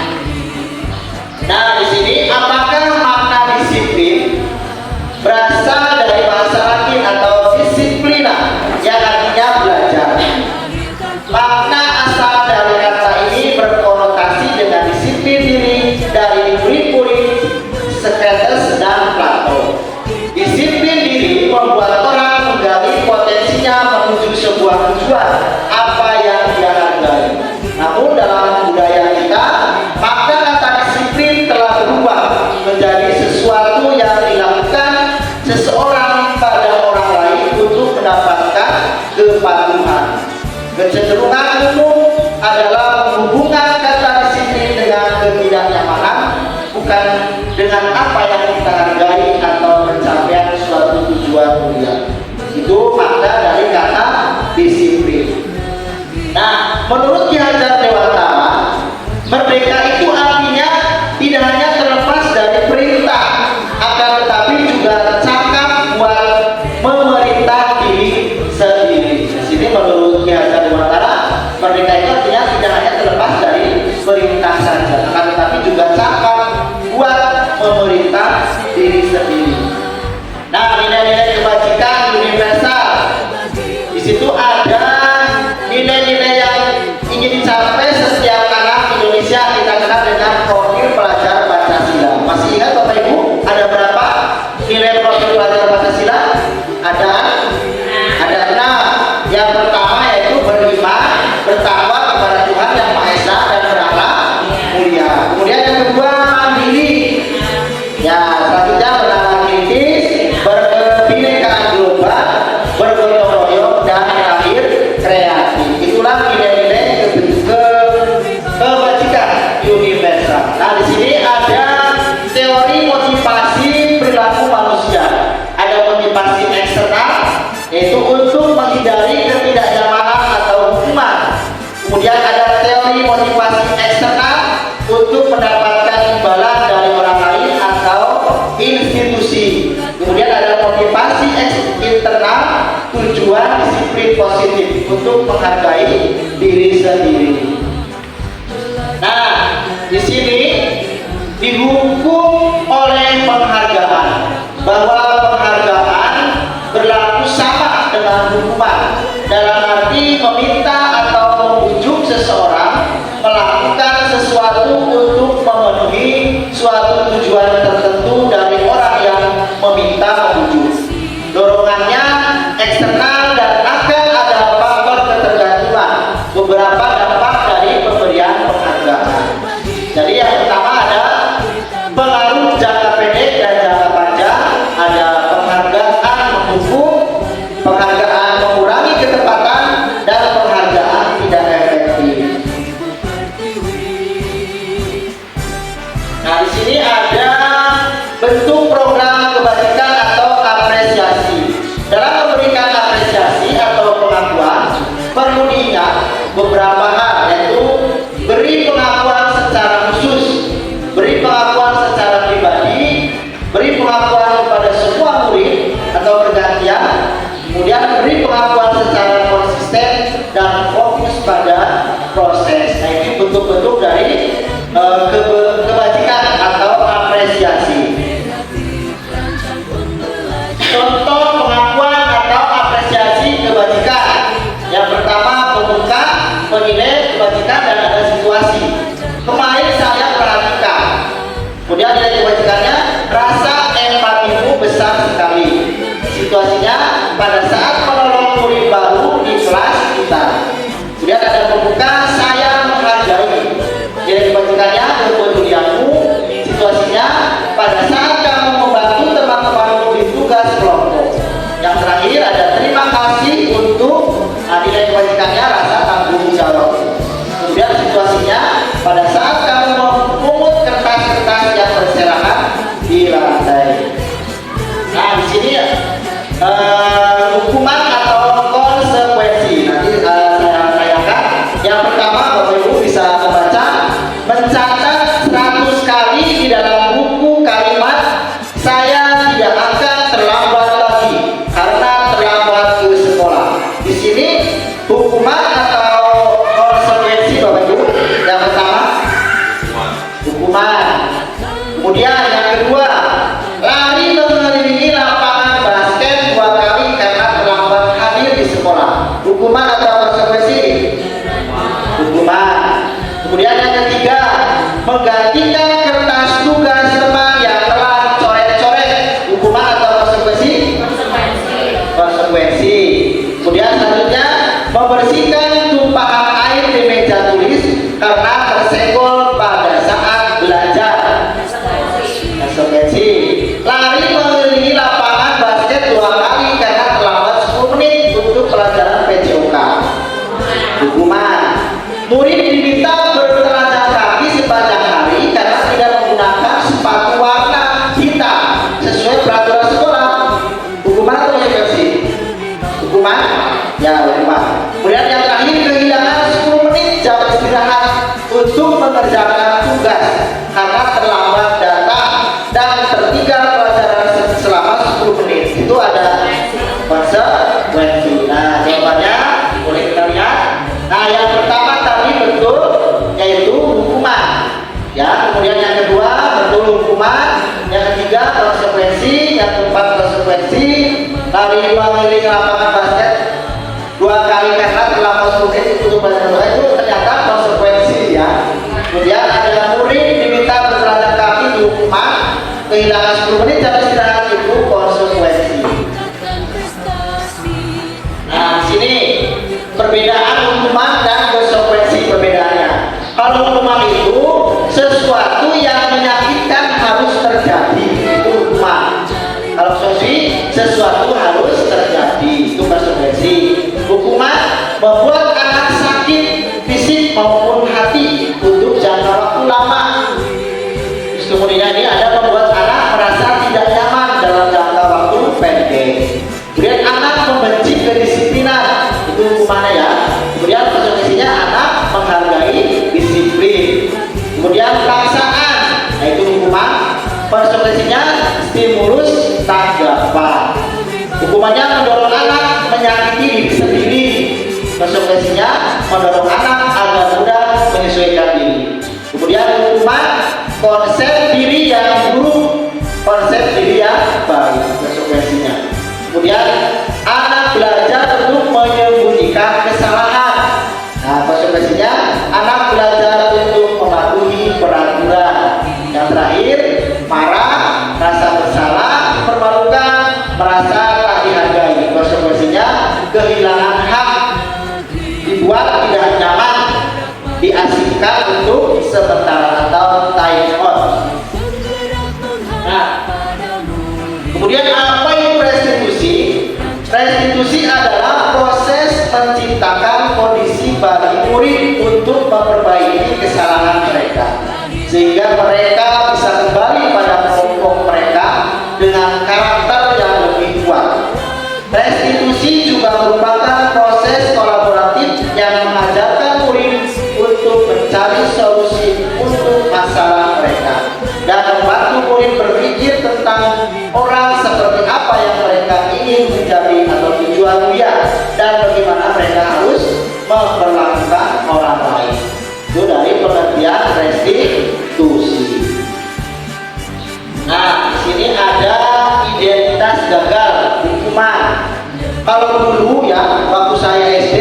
Nah, di sini apakah makna disiplin berasal dari bahasa Latin atau disiplina yang artinya belajar? Makna asal dari kata ini berkonotasi dengan disiplin diri dari murid-murid Socrates dan Plato. Disiplin diri membuat orang menggali potensinya menuju sebuah tujuan apa yang dia hargai. Namun dalam budaya kita, makna kata disiplin telah berubah menjadi sesuatu yang dilakukan seseorang pada orang lain untuk mendapatkan kepatuhan. Kecenderungan umum adalah menghubungkan kata disiplin dengan ketidaknyamanan, bukan dengan apa yang kita hargai atau pencapaian suatu tujuan mulia. Itu makna dari kata disiplin. Nah, menurut Ki Hajar Dewantara, merdeka itu artinya tidak hanya terlepas dari perintah, akan tetapi juga cakap buat memerintah diri sendiri. Di sini menurut Ki Hajar Dewantara, merdeka itu artinya tidak hanya terlepas dari perintah saja, akan tetapi juga cakap buat memerintah diri sendiri. Nah, nilai-nilai kebajikan universal. Di situ ada nilai-nilai yang yaitu untuk menghindari ketidaknyamanan atau hukuman. Kemudian ada teori motivasi eksternal untuk mendapatkan imbalan dari orang lain atau institusi. Kemudian ada motivasi internal, tujuan disiplin positif untuk menghargai diri sendiri. Nah, di sini dihukum oleh penghargaan, bahwa penghargaan berlaku sama dengan hukuman, dalam arti meminta atau membujuk seseorang melakukan sesuatu untuk memenuhi suatu tujuan tertentu dari orang yang meminta membujuk. Dorongannya eksternal dan akan ada faktor ketergantungan. Beberapa dampak dari pemberian penghargaan. Jadi yang pertama ada pengaruh jangka pendek dan jangka panjang. Ada penghargaan menghukum, penghargaan mengurangi ketepatan, dan penghargaan tidak efektif. Nah, di sini ada bentuk program kebajikan atau apresiasi. Dalam memberikan apresiasi atau pengakuan, perlu diingat beberapa hal, yaitu beri pengakuan secara khusus, beri pengakuan secara pribadi, beri pengakuan kepada semua murid atau bergantian, kemudian beri pengakuan secara konsisten dan fokus pada proses. Nah, ini bentuk-bentuk dari kebajikan atau apresiasi. Contoh pengakuan atau apresiasi kebajikan. Yang pertama, pembuka, penilai kebajikan, dan ada situasi. Kemarin saya perhatikan. Kemudian nilai kebajikannya, rasa empatimu besar sekali. Situasinya pada saat menolong murid baru di kelas kita. Kemudian ada pembuka, saya menghargai. Nilai kebajikannya, kepedulianmu. Situasinya pada saat kamu membantu teman-temanmu di tugas kelompok. Yang terakhir ada terima kasih untuk nilai kebajikannya, rasa tanggung jawab. Kemudian situasinya pada saat kamu memungut kertas-kertas yang berserahan di lantai. Nah, di sini hukuman atau konsekuensi. Nanti saya tanyakan. Yang pertama, Bapak Ibu bisa membaca, mencatat 100 kali di dalam buku kalimat saya tidak akan terlambat lagi karena terlambat ke sekolah. Di sini hukuman atau konsekuensi, Bapak Ibu. Yang pertama, hukuman. Kemudian yang kedua, lari mengelilingi lapangan basket 2 kali karena terlambat hadir di sekolah. Hukuman atau konsekuensi? Hukuman. Kemudian yang ketiga, menggantikan kertas tugas teman yang telah coret-coret. Hukuman atau konsekuensi? Konsekuensi. Kemudian selanjutnya, membersihkan tumpahan air di meja tulis karena tersenggol pada saat belajar. Konsekuensi. Lari mengelilingi lapangan basket 2 kali karena terlambat 10 menit untuk pelajaran PJOK. Hukuman. Murid diminta bertelanjang kaki sepanjang hari karena tidak menggunakan sepatu warna hitam sesuai peraturan sekolah. Hukuman atau konsekuensi? Hukuman? Ya, hukuman. Kemudian yang terakhir, kehilangan 10 menit jam istirahat untuk mengerjakan tugas karena terlambat datang dan tertinggal pelajaran selama 10 menit. Itu ada konsekuensi. Nah, jawabannya boleh kita lihat. Nah, yang pertama tadi betul, yaitu hukuman. Ya, kemudian yang kedua betul hukuman, yang ketiga konsekuensi, yang keempat konsekuensi, lari mengelilingi lapangan basket 2 kali karena terlambat 10 menit untuk belajar itu ternyata konsekuensi ya. Kemudian ada murid diminta bertelanjang kaki di hukuman, kehilangan 10 menit jam istirahat itu konsekuensi. Nah, di sini perbedaan hukuman dan konsekuensi perbedaannya. Kalau hukuman itu sesuatu yang menyakitkan harus terjadi, itu hukuman. Kalau konsekuensi sesuatu harus terjadi, itu konsekuensi. Hukuman membuat anak sakit fisik maupun hati untuk jangka waktu lama. Terus kemudian ini ada membuat anak merasa tidak nyaman dalam jangka waktu pendek. Kemudian anak membenci kedisiplinan, itu hukumannya ya. Kemudian konsekuensinya anak menghargai disiplin. Kemudian paksaan, nah itu hukuman. Konsekuensinya stimulus tanggapan. Hukumannya mendorong anak menyakiti diri sendiri. Konsekuensinya mendorong anak agar mudah menyesuaikan diri. Kemudian hukuman konsep diri yang buruk, konsep diri yang baik. Konsekuensinya. Kemudian anak belajar untuk menyembunyikan kesalahan. Nah, konsekuensinya anak belajar untuk mematuhi peraturan. Yang terakhir, marah, rasa bersalah, dipermalukan, merasa tak dihargai. Konsekuensinya kehilangan hak, dibuat tidak nyaman, diasingkan untuk sementara atau time out. Nah, kemudian apa itu restitusi? Restitusi adalah proses menciptakan kondisi bagi murid untuk memperbaiki kesalahan mereka, sehingga mereka bisa kembali pada kelompok mereka dengan karakter yang lebih kuat. Restitusi juga merupakan proses kolaboratif yang mengajarkan murid untuk mencari solusi untuk masalah mereka dan membantu murid berpikir tentang orang seperti apa yang mereka ingin menjadi atau tujuan mulia dan bagaimana mereka harus memperlakukan orang lain. Itu dari pengertian restitusi. Nah, di sini ada identitas gagal, hukuman. Kalau dulu ya, waktu saya SD,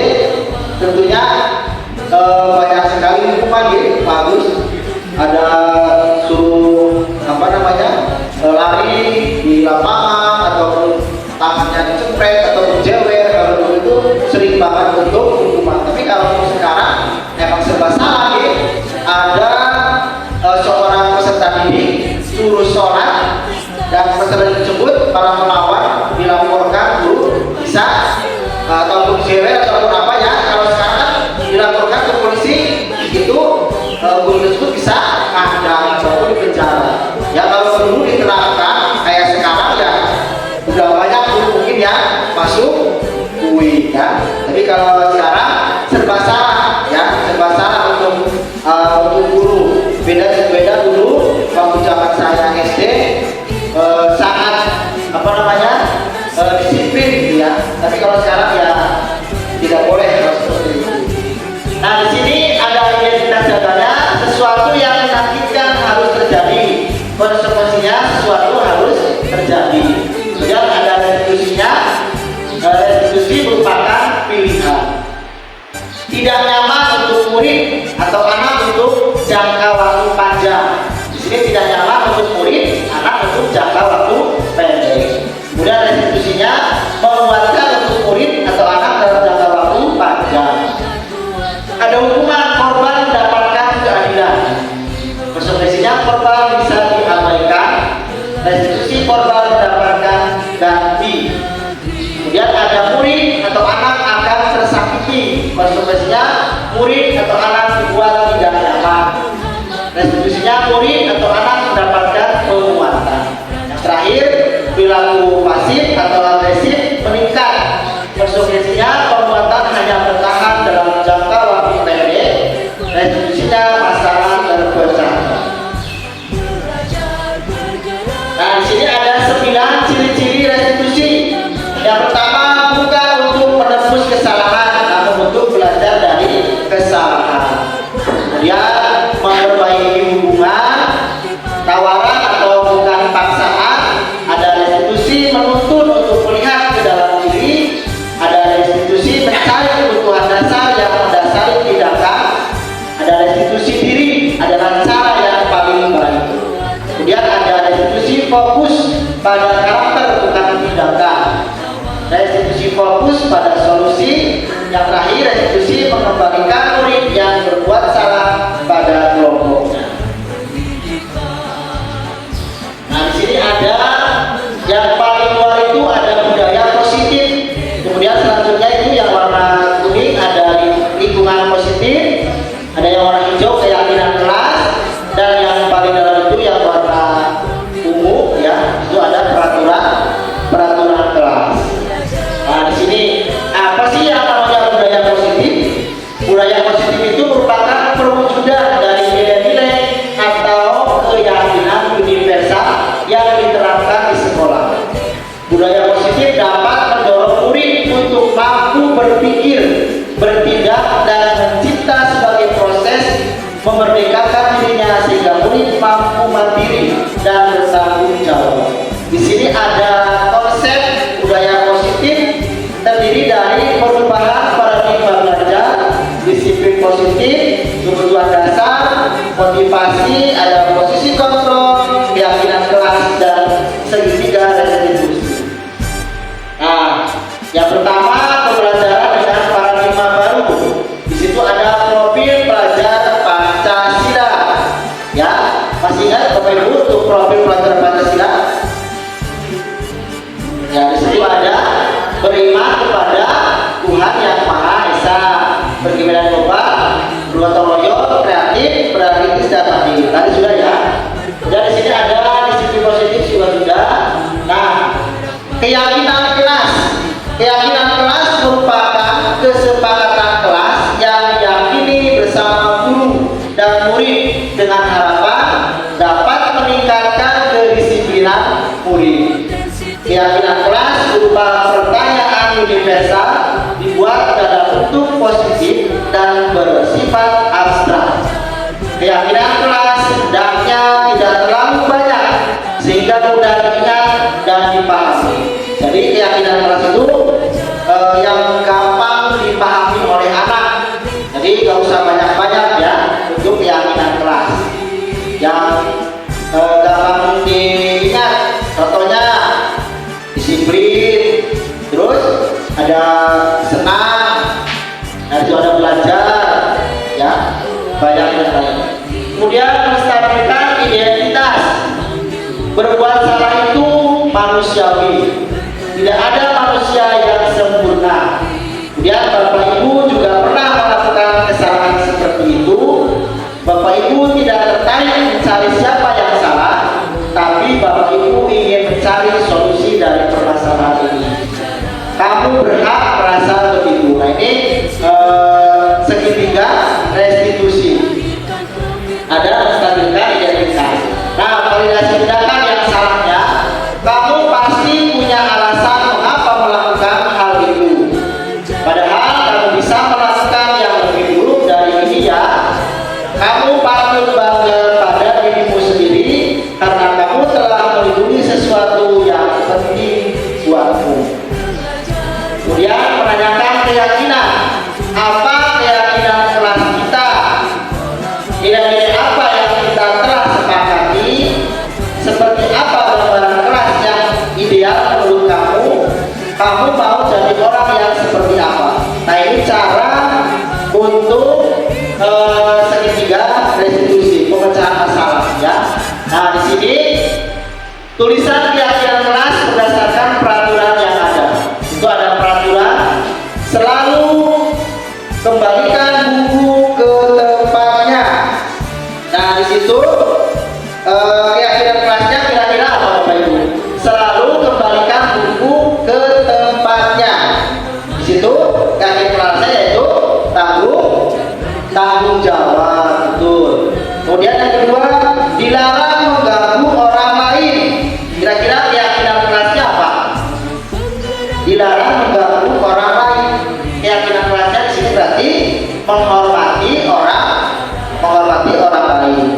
tentunya banyak sekali hukuman ya, bagus. Ada suruh lari di lapangan ataupun tangannya dicepret ataupun jewer. Kalau dulu itu sering banget untuk hukuman. Tapi kalau sekarang emang serba salah ya. Ada seorang peserta didik suruh sholat dan peserta tersebut malah melawan, dilaporkan dulu bisa ataupun jewer ataupun apa ya. Kalau sekarang dilaporkan ke polisi itu guru tersebut bisa ada ataupun dipenjara. Ya kalau dulu diterapkan kayak sekarang ya udah banyak mungkin ya masuk UI ya. Tapi kalau sekarang serba salah ya, serba salah untuk guru. Beda dulu waktu zaman saya SD sangat disiplin gitu ya. Tapi kalau sekarang ya tidak boleh seperti itu. Nah, di sini ada identitas gagalnya, sesuatu yang menakutkan harus terjadi. Konsekuensinya sesuatu harus terjadi. Kemudian ada restitusinya. Restitusi merupakan pilihan. Tidak nyaman untuk murid atau anak untuk jangka waktu panjang. Di sini tidak nyaman untuk murid, anak untuk jangka waktu pendek. Kemudian restitusinya menguatkan untuk murid atau anak dalam jangka waktu panjang. Ada hukuman korban mendapatkan keadilan. Konsekuensinya korban bisa diabaikan. Restitusi korban mendapatkan ganti. Kemudian ada murid atau anak akan tersakiti. Konsekuensinya murid atau anak dibuat tidak nyaman. Restitusinya murid atau anak mendapatkan penguatan. Yang terakhir, perilaku pasif atau agresif meningkat. Konsekuensinya penguatan hanya bertahan dalam jangka waktu pendek. Restitusinya masalah terpecah. Nah, di sini ada 9 ciri-ciri restitusi. Yang pertama, bukan untuk menebus kesalahan, namun untuk belajar dari kesalahan. Kemudian memperbaiki hubungan, tawaran atau bukan paksaan. Ada restitusi menuntut untuk melihat ke dalam diri. Ada restitusi mencari kebutuhan dasar yang mendasari tindakan. Ada restitusi diri adalah cara yang paling baik. Kemudian ada restitusi fokus pada karakter bukan tindakan. Restitusi fokus pada solusi. Yang terakhir, restitusi mengembalikan murid yang berbuat salah pada kelompoknya. Nah, di sini ada yang paling luar itu ada budaya positif. Kemudian selanjutnya itu yang warna kuning ada lingkungan positif. Ada yang warna hijau keyakinan kelas, dan yang paling dalam itu yang warna ungu ya, itu ada peraturan kelas. Nah, di sini Keyakinan kelas. Keyakinan kelas merupakan kesepakatan kelas yang diyakini bersama guru dan murid dengan harapan dapat meningkatkan kedisiplinan murid. Keyakinan kelas berupa pertanyaan universal dibuat dalam bentuk positif dan bersifat abstrak. Keyakinan kelas hendaknya tidak terlalu banyak sehingga mudah diingat dan dipahami. Jadi keyakinan kelas itu yang gampang dipahami oleh anak. Jadi nggak usah banyak-banyak ya untuk keyakinan kelas. Yang gampang diingat, contohnya disiplin, terus ada senang, itu ada belajar, ya banyak yang lain. Kemudian menstabilkan identitas. Berbuat salah itu manusiawi. Tidak ada manusia yang sempurna. Kemudian Bapak Ibu juga pernah melakukan kesalahan seperti itu. Bapak Ibu tidak tertarik mencari siapa yang salah, tapi Bapak Ibu ingin mencari solusi dari permasalahan ini. Kamu berhak merasa begitu. Nah ini segitiga restitusi. Ada menstabilkan identitas. Nah, validasi tindakan yang salahnya, kamu pasti punya alasan mengapa melakukan hal itu. Padahal kamu bisa melakukan yang lebih buruk dari ini ya. Kamu patut bangga pada dirimu sendiri karena kamu telah melindungi sesuatu yang penting buatmu. Kemudian menanyakan keyakinan. Apa keyakinan kelas kita? Nilai-nilai apa yang kita telah sepakati? Seperti apa gambaran kelas yang ideal menurut kamu? Kamu mau jadi orang yang seperti apa? Nah ini cara untuk segitiga restitusi, pemecahan masalah ya. Nah di sini tulisan keyakinan kelas berdasarkan peraturan yang ada. Itu ada peraturan selalu kembalikan buku ke tempatnya. Nah di situ keyakinan kelasnya kira-kira apa Bapak Ibu? Selalu kembalikan buku ke tempatnya. Di situ keyakinan kelasnya yaitu tanggung jawab, betul. Kemudian yang kedua, dilarang mengganggu orang lain. Kira-kira keyakinan kelasnya apa? Dilarang mengganggu orang lain. Keyakinan kelasnya di sini berarti menghormati orang lain.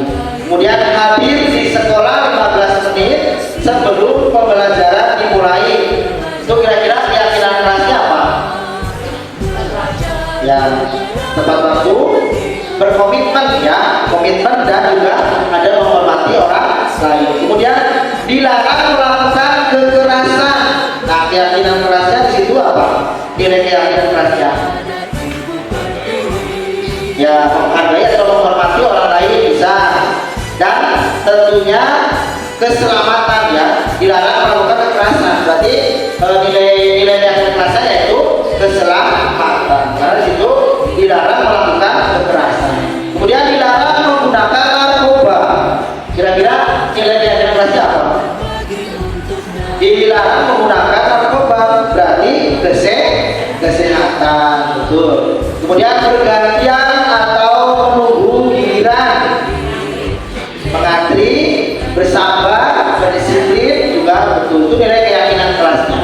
Kemudian hadir di sekolah 15 menit sebelum pembelajaran dimulai. Itu kira-kira keyakinan kelasnya apa? Yang tepat waktu, berkomitmen ya, komitmen dan juga ada menghormati orang lain. Kemudian dilarang melakukan kekerasan. Nah, keyakinan kelasnya di situ apa? Nilai keyakinan kelasnya ya menghargai atau menghormati orang lain bisa, dan tentunya keselamatan ya, dilarang melakukan kekerasan. Berarti nilai keyakinan kelasnya yaitu keselamatan. Karena di situ dilarang melakukan kekerasan. Kemudian dilarang menggunakan narkoba. Kira-kira nilai keyakinan kelasnya apa? Dilarang menggunakan narkoba, berarti kesehatan, betul. Kemudian bergantian atau menunggu giliran, mengantri, bersabar, berdisiplin juga betul. Itu nilai keyakinan kelasnya.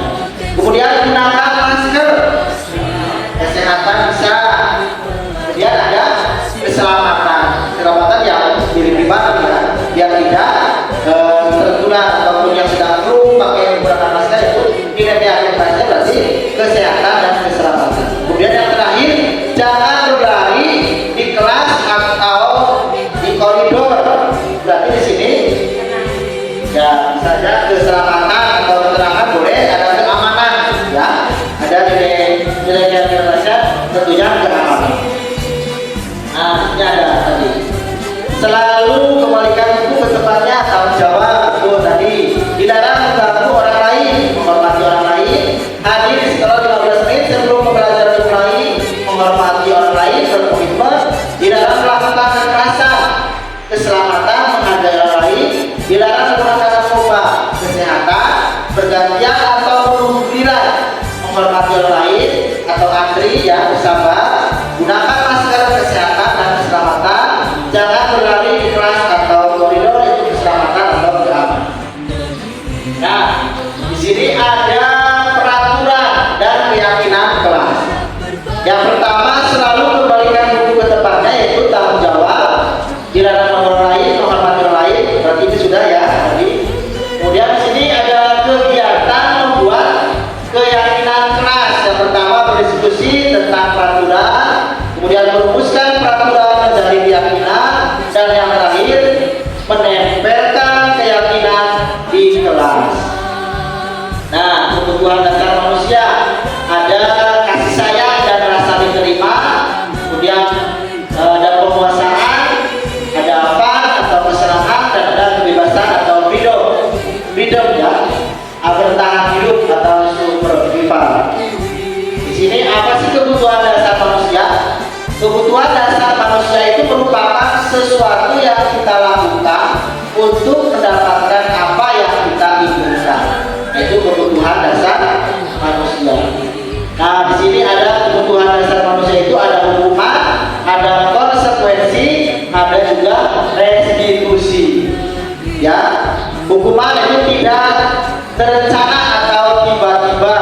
Kemudian gunakan masker, kesehatan bisa. Kemudian ada keselamatan yang diri-pribadi ya, biar tidak tertular ataupun yang sedang flu pakai menggunakan masker. Itu nilai keyakinan kelasnya berarti kesehatan dan keselamatan. Kemudian yang terakhir, jangan berlari di kelas atau di koridor. Berarti di sini ya saja keselamatan atau keterangan boleh, ada keamanan ya, ada nilai keyakinan tentunya keamanan. Nah ini ada tadi selalu kembalikan buku ke tempatnya, tanggung jawab, itu tadi dilarang mengganggu orang lain, menghormati orang lain, hadir di sekolah 15 menit sebelum pembelajaran dimulai, menghormati orang lain, berkomitmen, dilarang melakukan kekerasan, keselamatan, menghargai orang lain, dilarang menggunakan narkoba, kesehatan, bergantian atau menghormati orang lain atau antri ya bersabar, gunakan masker kesehatan dan keselamatan, jangan berlari di kelas atau koridor itu keselamatan atau beraman. Nah, di sini ada peraturan dan keyakinan kelas. Yang pertama, selalu kembalikan buku ke tempatnya, yaitu tanggung jawab, dilarang orang lain, menghormati orang lain, berarti ini sudah ya tadi. Kemudian di sini ada kegiatan membuat keyakinan kelas. Yang pertama, berdiskusi tentang peraturan, kemudian merumuskan peraturan menjadi keyakinan, dan yang terakhir menempelkan keyakinan di kelas. Nah, kebutuhan dasar manusia ada kasih sayang dan rasa diterima, kemudian ada penguasaan, ada fun atau kesenangan, dan ada kebebasan atau freedom ya, bertahan hidup atau survival. Di sini apa sih kebutuhan dasar manusia? Kebutuhan dasar manusia itu merupakan sesuatu yang kita lakukan untuk mendapatkan apa yang kita inginkan. Itu kebutuhan dasar manusia. Nah, di sini ada kebutuhan dasar manusia itu ada hukuman, ada konsekuensi, ada juga restitusi. Ya, hukuman itu tidak terencana atau tiba-tiba.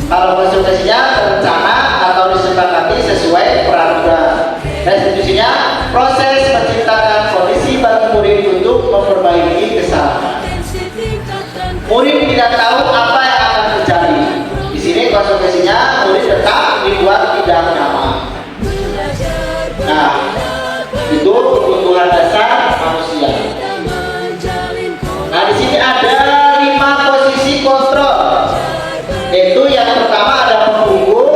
Kalau konsekuensinya terencana atau disepakati sesuai peraturan. Restitusinya proses menciptakan kondisi bagi murid untuk memperbaiki kesalahan. Murid tidak tahu apa yang akan terjadi. Di sini konsekuensinya murid tetap dibuat tidak nyaman. Nah, itu kebutuhan dasar manusia. Nah, di sini ada 5 posisi kontrol. Yaitu yang pertama ada pembungkuk,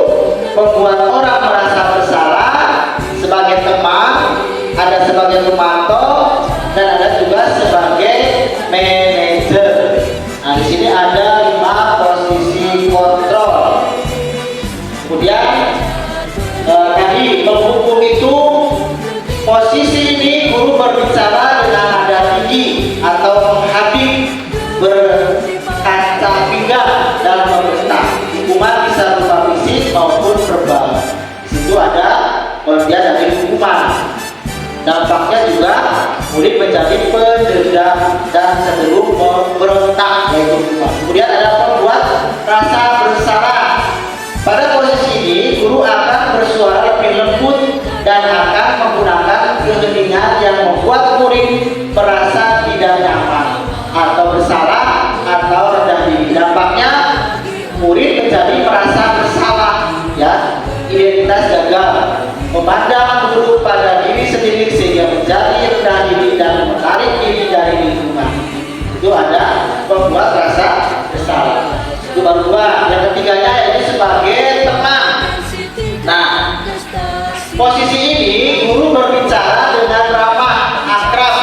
membuat orang merasa bersalah, sebagai teman, ada sebagai pemantau, dan ada juga sebagai manajer. Nah, di sini ada 5 posisi kontrol. Kemudian tadi pembungkuk itu posisi ini guru berbicara dengan nada tinggi atau menghadap berkaca pinggang dalam memerintah. Hukuman bisa berupa fisik maupun verbal. Di situ ada pengertian dari hukuman. Dampaknya juga murid menjadi pendendam dan cenderung memberontak, yaitu hukuman. Kemudian ada membuat rasa bersalah. Pada posisi ini guru akan bersuara lebih lembut dan akan menggunakan keheningan yang membuat murid merasa tidak nyaman atau bersalah atau rendah diri. Dampaknya murid menjadi merasa bersalah, ya, identitas gagal, memandang buruk pada diri sendiri sehingga menjadi rendah diri dan menarik diri dari lingkungan. Itu ada membuat rasa bersalah. Itu baru 2. Yang ketiganya yaitu sebagai teman. Nah, posisi ini guru berbicara dengan ramah, akrab,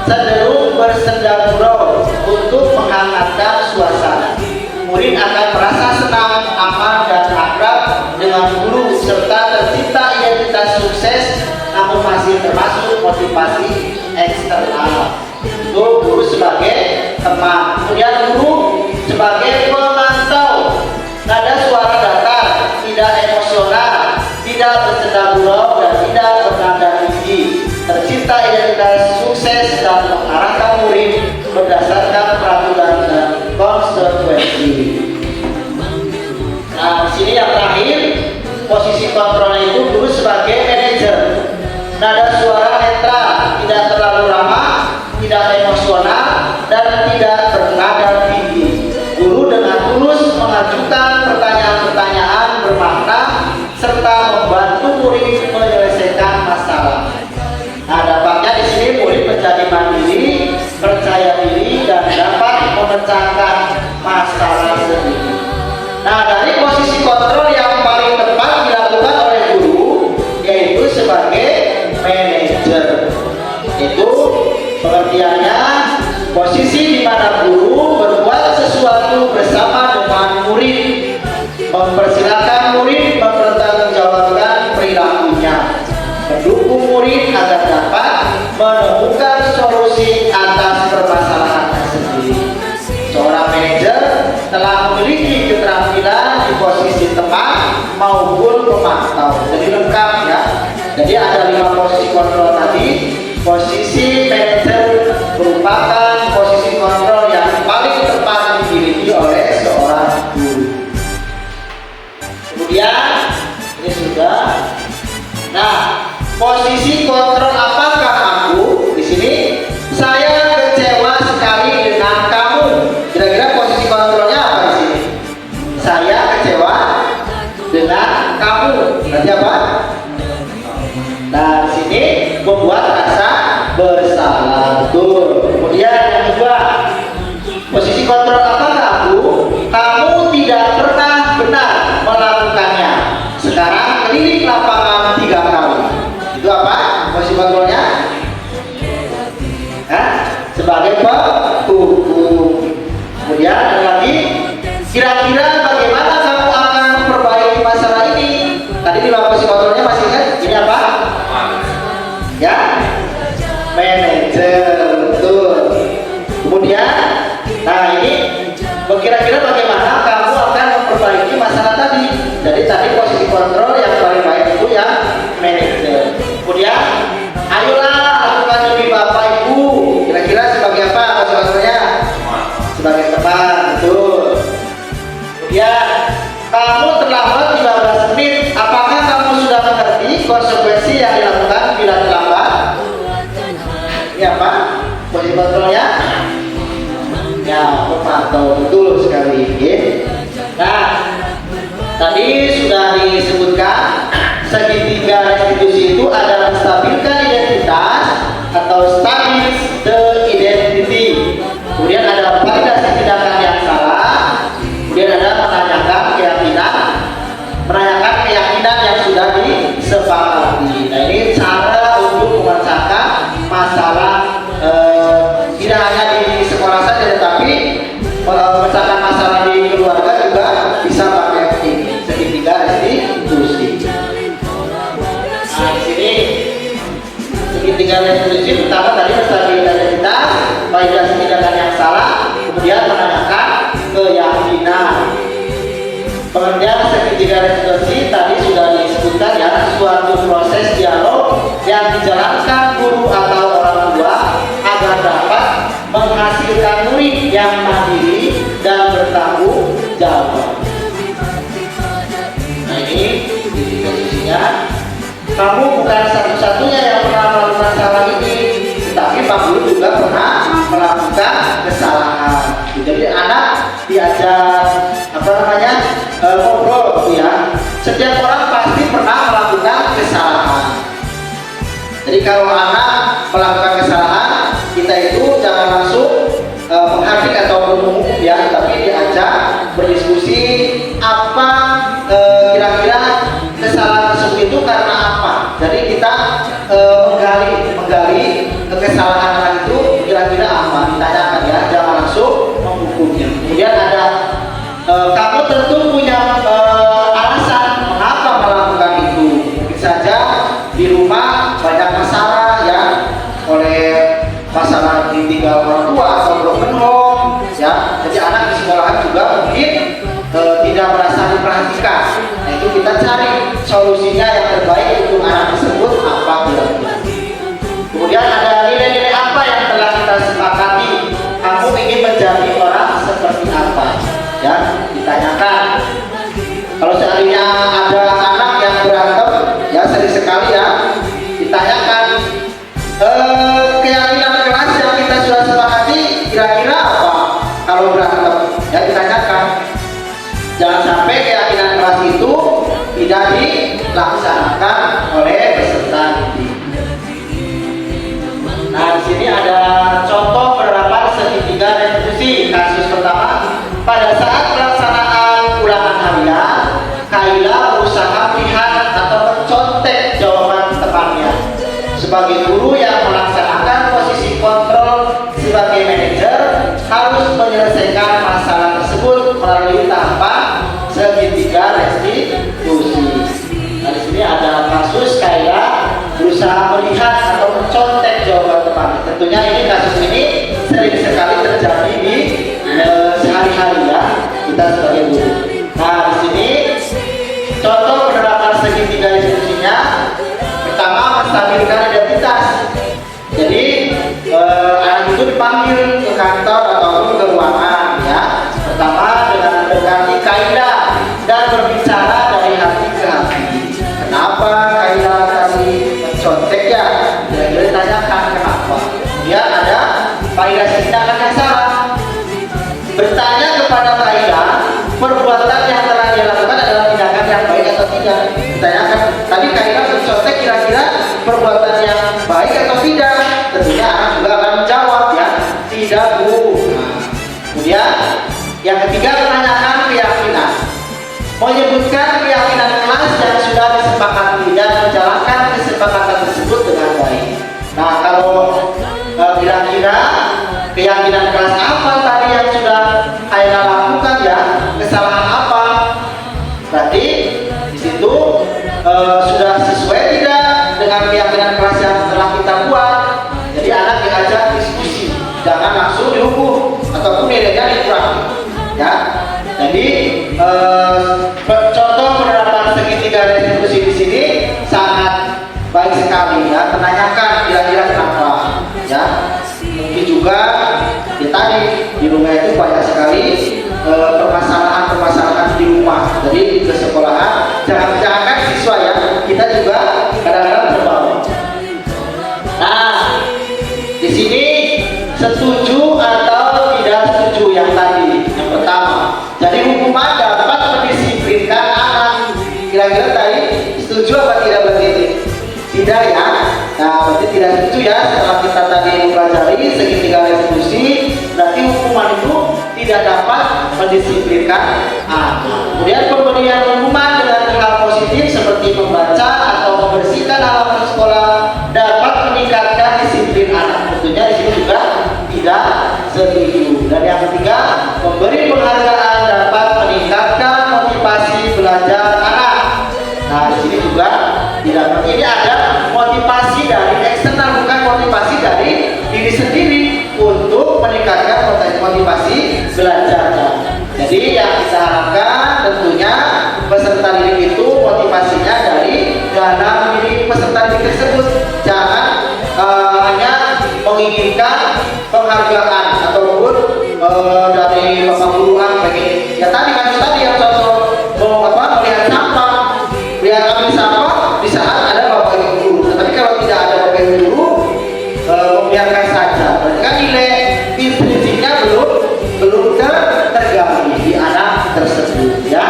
cenderung bersenda gurau untuk menghangatkan suasana. Murid akan merasa senang, aman, dan akrab dengan guru serta tercipta identitas sukses, namun masih termasuk motivasi eksternal. Itu guru sebagai teman. Kemudian guru sebagai pemantau. Nada suara datar, tidak emosional, tidak bersenda gurau, dan tidak bernada tinggi. Tercipta identitas sukses dan mengarahkan murid berdasarkan peraturan dan konsekuensi. Nah, di sini yang terakhir posisi kontrolnya itu guru sebagai manajer. Nada suara netral, tidak terlalu ramah, tidak emosional, dan tidak bernada tinggi. Guru dengan tulus mengajukan pertanyaan-pertanyaan bermakna serta membantu murid menyelesaikan masalah. Nah, dampaknya di sini murid menjadi mandiri, percaya diri, dan dapat memecahkan masalah sendiri. Nah, dari posisi kontrol yang paling tepat dilakukan oleh guru yaitu sebagai manajer. Itu pengertiannya posisi di mana guru berbuat sesuatu bersama dengan murid, mempersilahkan murid mempertanggungjawabkan perilakunya, mendukung murid agar dapat menemukan solusi atas permasalahannya sendiri. Seorang manajer telah memiliki keterampilan di posisi teman maupun pemantau. Jadi lengkap ya. Jadi ada 5 posisi kontrol tadi. Posisi manajer merupakan posisi kontrol yang paling tepat dimiliki oleh seorang guru. Kemudian ini sudah. Nah, posisi kontrol apakah aku? Di sini saya kecewa sekali dengan kamu. Kira-kira posisi kontrolnya apa di sini? Saya kecewa dengan kamu. Berarti apa? Nah, di sini membuat rasa bersalah. Betul. Kemudian yang kedua, posisi kontrol apakah aku? Kamu tidak pernah benar melakukannya. Sekarang keliling lapangan 3 kali. Itu apa? Posisi kontrolnya? Sebagai penghukum. Kemudian ada lagi, kira-kira bagaimana kamu akan memperbaiki masalah ini? Tadi 5 posisi kontrolnya masih ingat? Ini apa? Ya, manajer. Betul. Kemudian, nah ini kira-kira bagaimana kamu akan memperbaiki masalah tadi? Jadi tadi posisi kontrol yang paling baik itu yang manajer. Kemudian, ayolah lakukan demi Bapak Ibu. Kira-kira sebagai apa posisi kontrolnya? Sebagai teman. Betul. Kemudian, kamu terlambat 15 menit. Apakah kamu sudah mengerti konsekuensi yang dilakukan bila terlambat? Ini apa? Posisi kontrolnya? Ya, pemantau. Betul sekali. Nah, tadi sudah disebutkan segitiga restitusi itu adalah menstabilkan identitas atau stabilis the identity. Kemudian ada validasi tindakan yang salah. Kemudian ada menanyakan keyakinan yang sudah disepakati. Nah, ini cara untuk memecahkan masalah tidak hanya di sekolah saja, tetapi memecahkan masalah di keluarga juga bisa pakai ini segitiga restitusi. Nah, di sini segitiga restitusi pertama tadi menstabilkan identitas, validasi tindakan yang salah, kemudian menanyakan keyakinan. Pengertian segitiga restitusi tadi sudah disebutkan ya, suatu proses dialog yang dijalankan guru atau orang tua agar dapat menghasilkan murid yang mandiri dan bertanggung jawab. Nah, ini restitusinya. Kamu bukan satu-satunya yang pernah melakukan salah ini, tetapi Pak Guru juga pernah melakukan kesalahan. Jadi anak diajak ngobrol ya. Setiap orang pasti pernah melakukan kesalahan. Jadi kalau anak melakukan kesalahan, kita itu jangan langsung menghadik atau menghukum ya, tapi diajak berdiskusi apa kira-kira kesalahan tersebut itu karena apa. Jadi kita menggali kesalahan anak itu kira-kira apa, ditanyakan ya, jangan langsung menghukumnya. Kemudian ada kamu tentu punya alasan mengapa melakukan itu. Mungkin saja di rumah banyak masalah ya, oleh masalah ditinggal orang tua atau broken home ya. Jadi anak di sekolahan juga mungkin tidak merasa diperhatikan. Nah, itu kita cari solusinya yang terbaik untuk anak tersebut apa kira-kira. Kemudian ada nilai-nilai apa yang telah kita sepakati. Kamu ingin menjadi orang seperti apa? Ya, ditanyakan. Kalau seandainya ada anak yang berantem, ya sering sekali ya, ditanyakan keyakinan kelas yang kita sudah sepakati kira-kira apa kalau berantem, ya ditanyakan. Jangan sampai keyakinan kelas itu tidak dilaksanakan oleh peserta didik. Nah, di sini ada contoh penerapan segitiga restitusi. Kasus pertama, pada saat pelaksanaan ulangan harian, Kaila berusaha tidak? Ditanyakan. Tadi kaidah mencontek kira-kira perbuatan yang baik atau tidak? Tentunya anak juga akan menjawab ya, tidak bu. Nah, kemudian yang ketiga menanyakan keyakinan, menyebutkan keyakinan kelas yang sudah disepakati dan menjalankan kesepakatan tersebut dengan baik. Nah kalau kira-kira keyakinan kelas apa tadi yang sudah Aina lakukan ya, kesalahan apa? Berarti di situ sudah sesuai tidak dengan keyakinan kelas yang telah kita buat. Jadi anak diajak diskusi, jangan langsung dihukum ataupun nilainya dikurangi. Ya, jadi contoh penerapan segitiga restitusi di sini sangat baik sekali ya. Menanyakan kira-kira kenapa ya. Mungkin juga ya tadi di rumah itu banyak sekali permasalahan di rumah. Jadi ke sekolahan jangan siswa ya, kita juga kadang-kadang terbawa. Nah, di sini setuju atau tidak setuju yang tadi yang pertama. Jadi hukuman dapat mendisiplinkan anak. Kira-kira tadi setuju apa tidak berarti? Tidak ya. Nah, berarti tidak setuju ya. Setelah kita tadi mempelajari segitiga restitusi, berarti hukuman itu tidak dapat mendisiplinkan anak. Kemudian pemberian hukuman dengan hal positif seperti membaca atau membersihkan halaman sekolah dapat meningkatkan disiplin anak. Tentunya di sini juga tidak setuju. Dan yang ketiga, memberi penghargaan dapat meningkatkan motivasi belajar anak. Nah, di sini juga tidak. Ini ada motivasi dari eksternal, bukan motivasi dari diri sendiri untuk meningkatkan motivasi belajarnya. Jadi yang kita harapkan tentunya peserta didik itu motivasinya dari dalam diri peserta didik tersebut. Jangan hanya menginginkan penghargaan ataupun dari bapak guru pengen. Ya tadi kan tadi yang contoh mau melihat sampah, melihat ambil sampah di saat ada bapak ibu guru. Tapi kalau tidak ada bapak ibu guru, membiarkan saja. Berarti kan nilai intrinsipnya belum tergali di anak tersebut ya.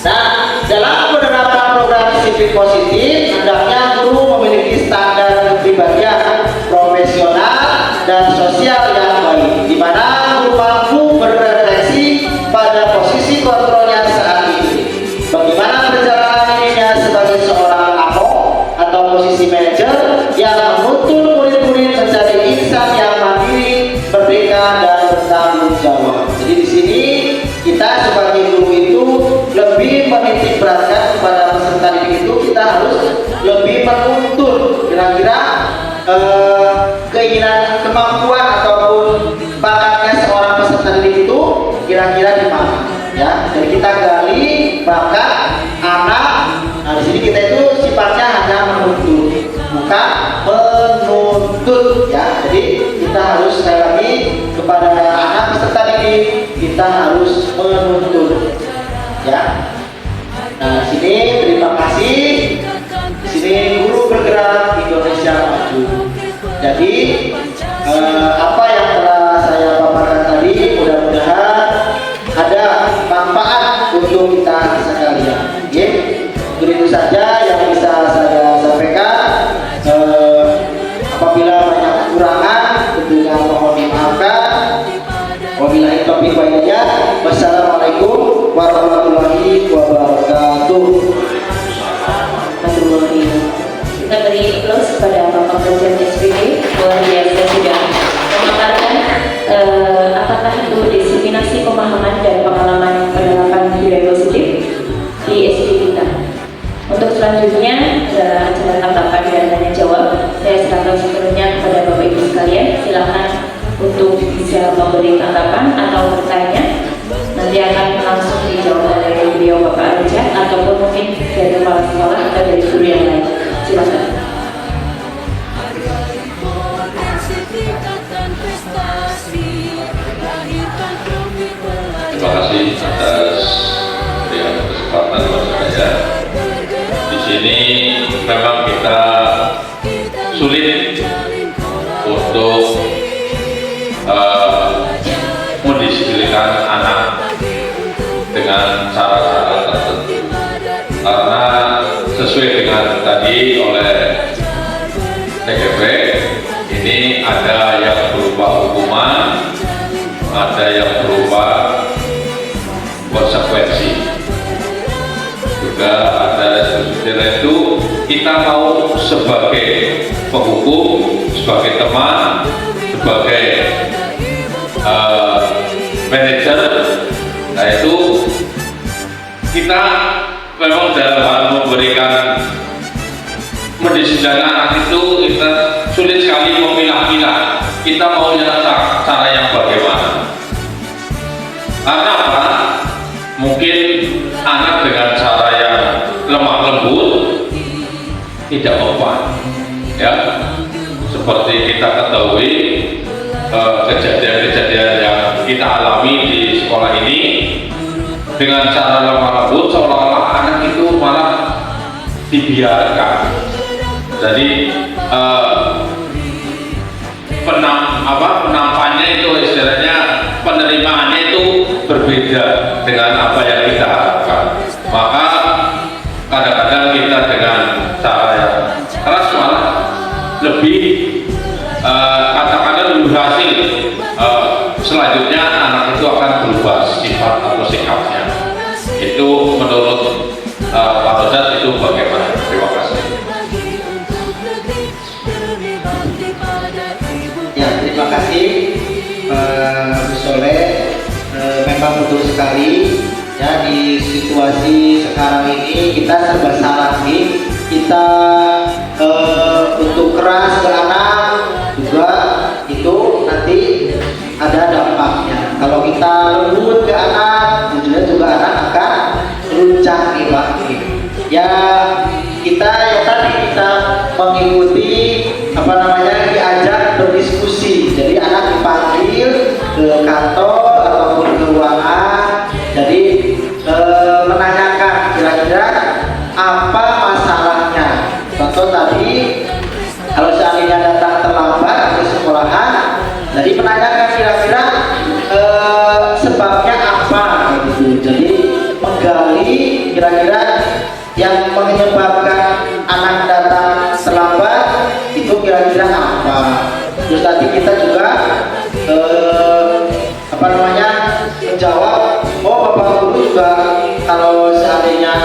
Nah, dalam penerapan program disiplin positif, hendaknya guru memiliki standar kepribadian profesional dan sosial yang baik, di mana guru mampu berrefleksi pada posisi kontrolnya saat ini. Bagaimana perjalanan dirinya sebagai seorang ahok atau posisi manajer yang menuntun murid-murid menjadi insan yang mandiri, merdeka dan bertanggung jawab. Jadi di sini kita sebagai guru itu lebih menitik beratkan kepada peserta didik itu, kita harus lebih menuntut kira-kira keinginan, kemampuan ataupun bakatnya seorang peserta didik itu kira-kira di mana ya. Jadi kita gali bakat anak. Nah, di sini kita itu sifatnya hanya menuntut, bukan menuntut ya. Jadi kita harus sekali lagi kepada anak peserta didik, kita harus menuntut ya. Nah, di sini terima kasih. Di sini guru bergerak Indonesia maju. Jadi apa yang telah saya paparkan tadi mudah-mudahan ada manfaat untuk kita sekalian. Oke, begitu saja yang bisa saya sampaikan. Apabila banyak kekurangan tentunya mohon dimaafkan. Wabillahi taufiq wal hidayah. Wassalamualaikum warahmatullahi wabarakatuh. Kita beri applause kepada Bapak Presiden SPG, luar biasa sudah memaparkan apakah itu diseminasi pemahaman dan pengalaman penerapan budaya positif di SD kita. Untuk selanjutnya acara tanggapan dan tanya jawab, saya serahkan sepenuhnya kepada Bapak Ibu sekalian. Silakan untuk bisa memberi tanggapan atau bertanya. Nanti akan langsung dijawab oleh beliau Bapak Arja ataupun mungkin dari kepala sekolah atau dari guru yang lain. Silakan. Terima kasih atas berikan kesempatan kepada saya. Di sini memang kita sulit untuk mendisiplinkan anak dengan cara-cara tertentu. karena sesuai dengan tadi oleh TGP, ini ada yang berupa hukuman, ada yang berupa konsekuensi, juga ada restitusi. Itu kita mau sebagai penghukum, sebagai teman, sebagai manajer, nah itu kita memang dalam hal memberikan mendisiplinkan anak itu kita sulit sekali memilah-milah kita maunya cara yang bagaimana. Karena apa? Mungkin anak dengan cara yang lemah lembut tidak mempan, ya. Seperti kita ketahui kejadian-kejadian yang kita alami di sekolah ini, dengan cara lemah lembut seolah-olah anak itu malah dibiarkan. Jadi penampannya itu istilahnya, penerimaannya itu berbeda dengan apa yang kita harapkan. Maka kadang-kadang kita dengan cara yang keras malah lebih katakanlah lebih berhasil. Selanjutnya anak itu akan berubah sifat atau sikapnya. Itu menurut Pak Ustadz itu bagaimana? Terima kasih. Ya, terima kasih Bu Soleh. Memang betul sekali ya, di situasi sekarang ini kita serba salah nih. Kita untuk keras ke anak juga itu nanti ada dampaknya. Kalau kita lembut ke anak, tentunya juga anak akan luncang nih Pak. Ya kita ya tadi kita mengikuti diajak berdiskusi. Jadi anak dipanggil ke kantor ataupun ke ruangan. Jadi menanyakan kira-kira apa masalahnya. Contoh tadi kalau seandainya datang terlambat ke sekolahan, jadi menanyakan kira-kira sebabnya apa gitu. Jadi menggali kira-kira yang menyebabkan anak datang terlambat itu kira-kira apa. Terus tadi kita juga menjawab, oh Bapak Guru juga kalau seandainya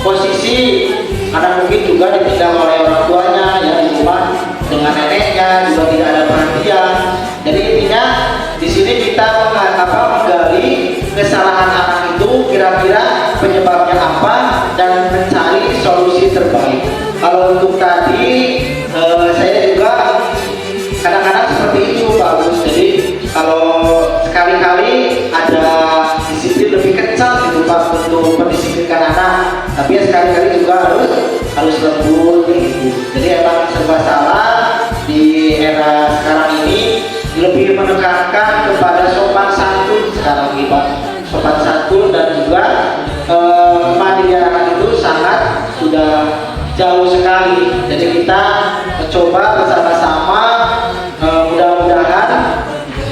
posisi anak mungkin juga ditinggal oleh orang tuanya ya di rumah dengan neneknya juga tidak ada perhatian. Jadi intinya di sini kita menggali kesalahan anak itu kira-kira penyebabnya apa dan mencari solusi terbaik. Kalau untuk tadi saya juga kadang-kadang seperti itu bagus. Jadi kalau sekali-kali ada disiplin lebih kencang gitu Pak untuk mendisiplinkan anak, tapi ya sekali-kali juga harus lembut gitu. Jadi emang serba salah di era sekarang ini, lebih menekankan kepada sopan santun sekarang nih Pak. Sopan santun dan juga kemandirian anak itu sangat sudah jauh sekali. Jadi kita mencoba bersama-sama, mudah-mudahan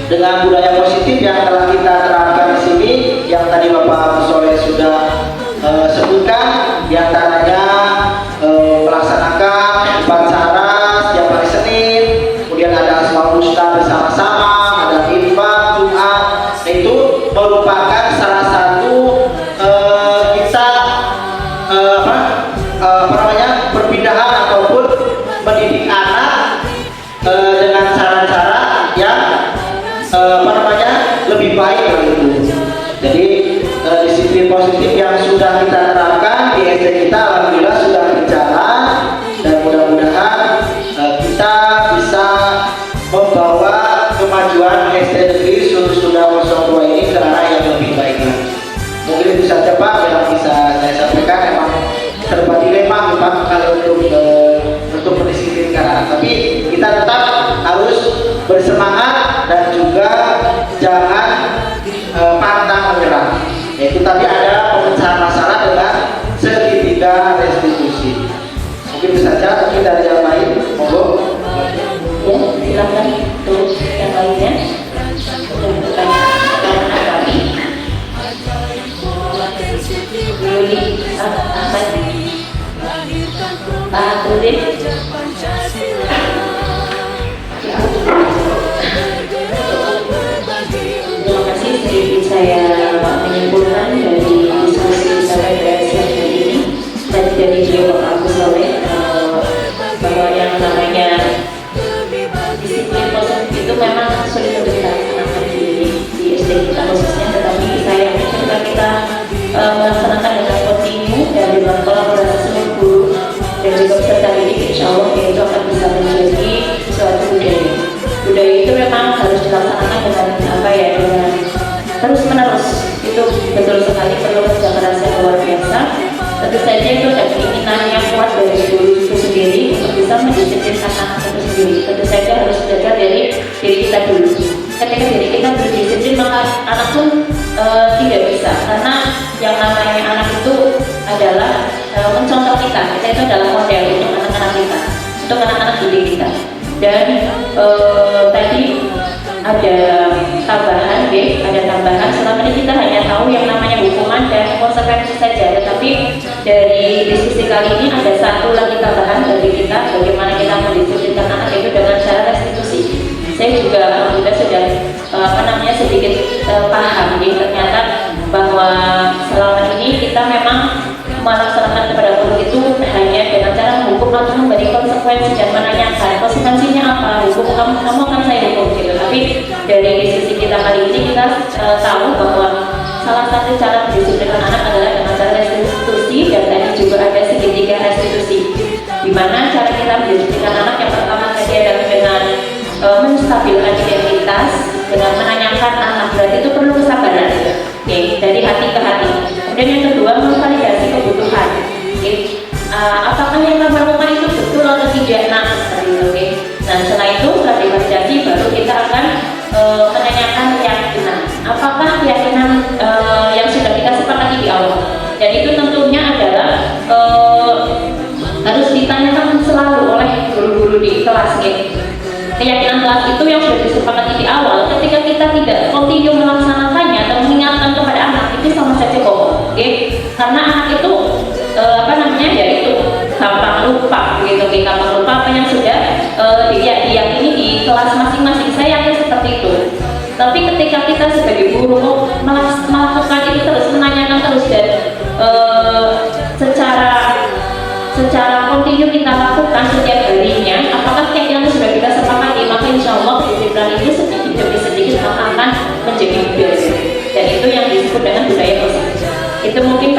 dengan budaya positif yang telah kita terapkan di sini, yang tadi Bapak Soleh sudah sebutkan, diantaranya melaksanakan upacara setiap hari Senin, kemudian ada Asmaul Husna bersama-sama, ada infak Jumat. Itu merupakan salah satu kita perpindahan ataupun mendidik anak dengan cara-cara yang lebih baik begitu. Jadi disiplin positif yang sudah kita terapkan di SD kita alhamdulillah sudah berjalan, dan mudah-mudahan kita bisa membawa kemajuan SD Negeri Surusuda 02 ini ke arah yang lebih baik lagi. Mungkin itu saja Pak yang bisa saya sampaikan. Memang serba dilema Pak kalau untuk mendisiplinkan anak, tapi kita tetap harus bersemangat dan juga jangan pantang menyerah. Yaitu tadi ada pemecahan masalah dengan segitiga restitusi. Mungkin itu saja, mungkin dari yang lain, monggo. Ya, silakan terus yang lainnya. Untuk pertanyaan kami. Yuli deh. Terima kasih, sedikit saya menyimpulkan dari diskusi kita pada siang hari ini. Tadi dari beliau Bapak Agus Soleh bahwa yang namanya disiplin positif itu memang sulit untuk kita laksanakan di SD kita khususnya, tetapi saya yakin ketika kita melaksanakan dengan kontinu dan dengan kolaborasi seluruh guru dan juga peserta didik, insya Allah itu akan bisa menjadi suatu budaya. Budaya itu memang harus dilaksanakan dengan apa ya, dengan terus menerus. Itu betul sekali perlu kerja keras yang luar biasa. Tentu saja itu ada keinginan yang kuat dari guru itu sendiri untuk bisa mendisiplinkan anak itu sendiri. Tentu saja harus belajar dari diri kita dulu. Ketika diri kita berdisiplin, maka anak pun tidak bisa, karena yang namanya anak itu adalah mencontoh kita. Kita itu adalah model untuk anak-anak kita, untuk anak-anak didik kita. Dan tadi ada tambahan, ada tambahan. Selama ini kita hanya tahu yang namanya hukuman dan konsekuensi saja, tetapi dari diskusi kali ini ada satu lagi tambahan dari kita, bagaimana kita mendisiplinkan anak itu dengan cara restitusi. Saya juga alhamdulillah sudah sedikit paham, ternyata bahwa selama ini kita memang melaksanakan kepada guru itu hanya dengan cara menghukum atau memberi konsekuensi dan menanyakan konsekuensinya apa, hukum kamu akan saya hukum gitu. Tapi dari diskusi kita kali ini kita tahu bahwa salah satu cara mendisiplinkan anak adalah dengan cara restitusi, dan tadi juga ada segitiga restitusi, di mana cara kita mendisiplinkan anak yang pertama tadi adalah dengan menstabilkan identitas, dengan menanyakan anak, berarti itu perlu kesabaran, dari hati ke hati. Kemudian yang kedua, memvalidasi kebutuhan. Apakah yang kamu lakukan itu betul atau tidak, nah, Nah, setelah itu, setelah divalidasi, baru kita akan menanyakan keyakinan. Apakah keyakinan yang sudah kita sepakati di awal? Dan itu tentunya adalah harus ditanyakan selalu oleh guru-guru di kelas. Keyakinan kelas itu yang sudah disepakati di awal, ketika kita tidak kontinu melaksanakannya atau mengingatkan kepada anak, itu sama saja bohong, karena anak itu yaitu gampang lupa, gampang lupa apa yang sudah diyakini di kelas masing-masing. Saya yakin seperti itu. Tapi ketika kita sebagai guru melakukan itu terus, menanyakan terus, dan secara kontinu kita lakukan setiap harinya, apakah keyakinan itu sudah kita sepakati, maka insya Allah disiplin itu sedikit demi sedikit akan menjadi budaya. Dan itu yang disebut dengan budaya positif. Itu mungkin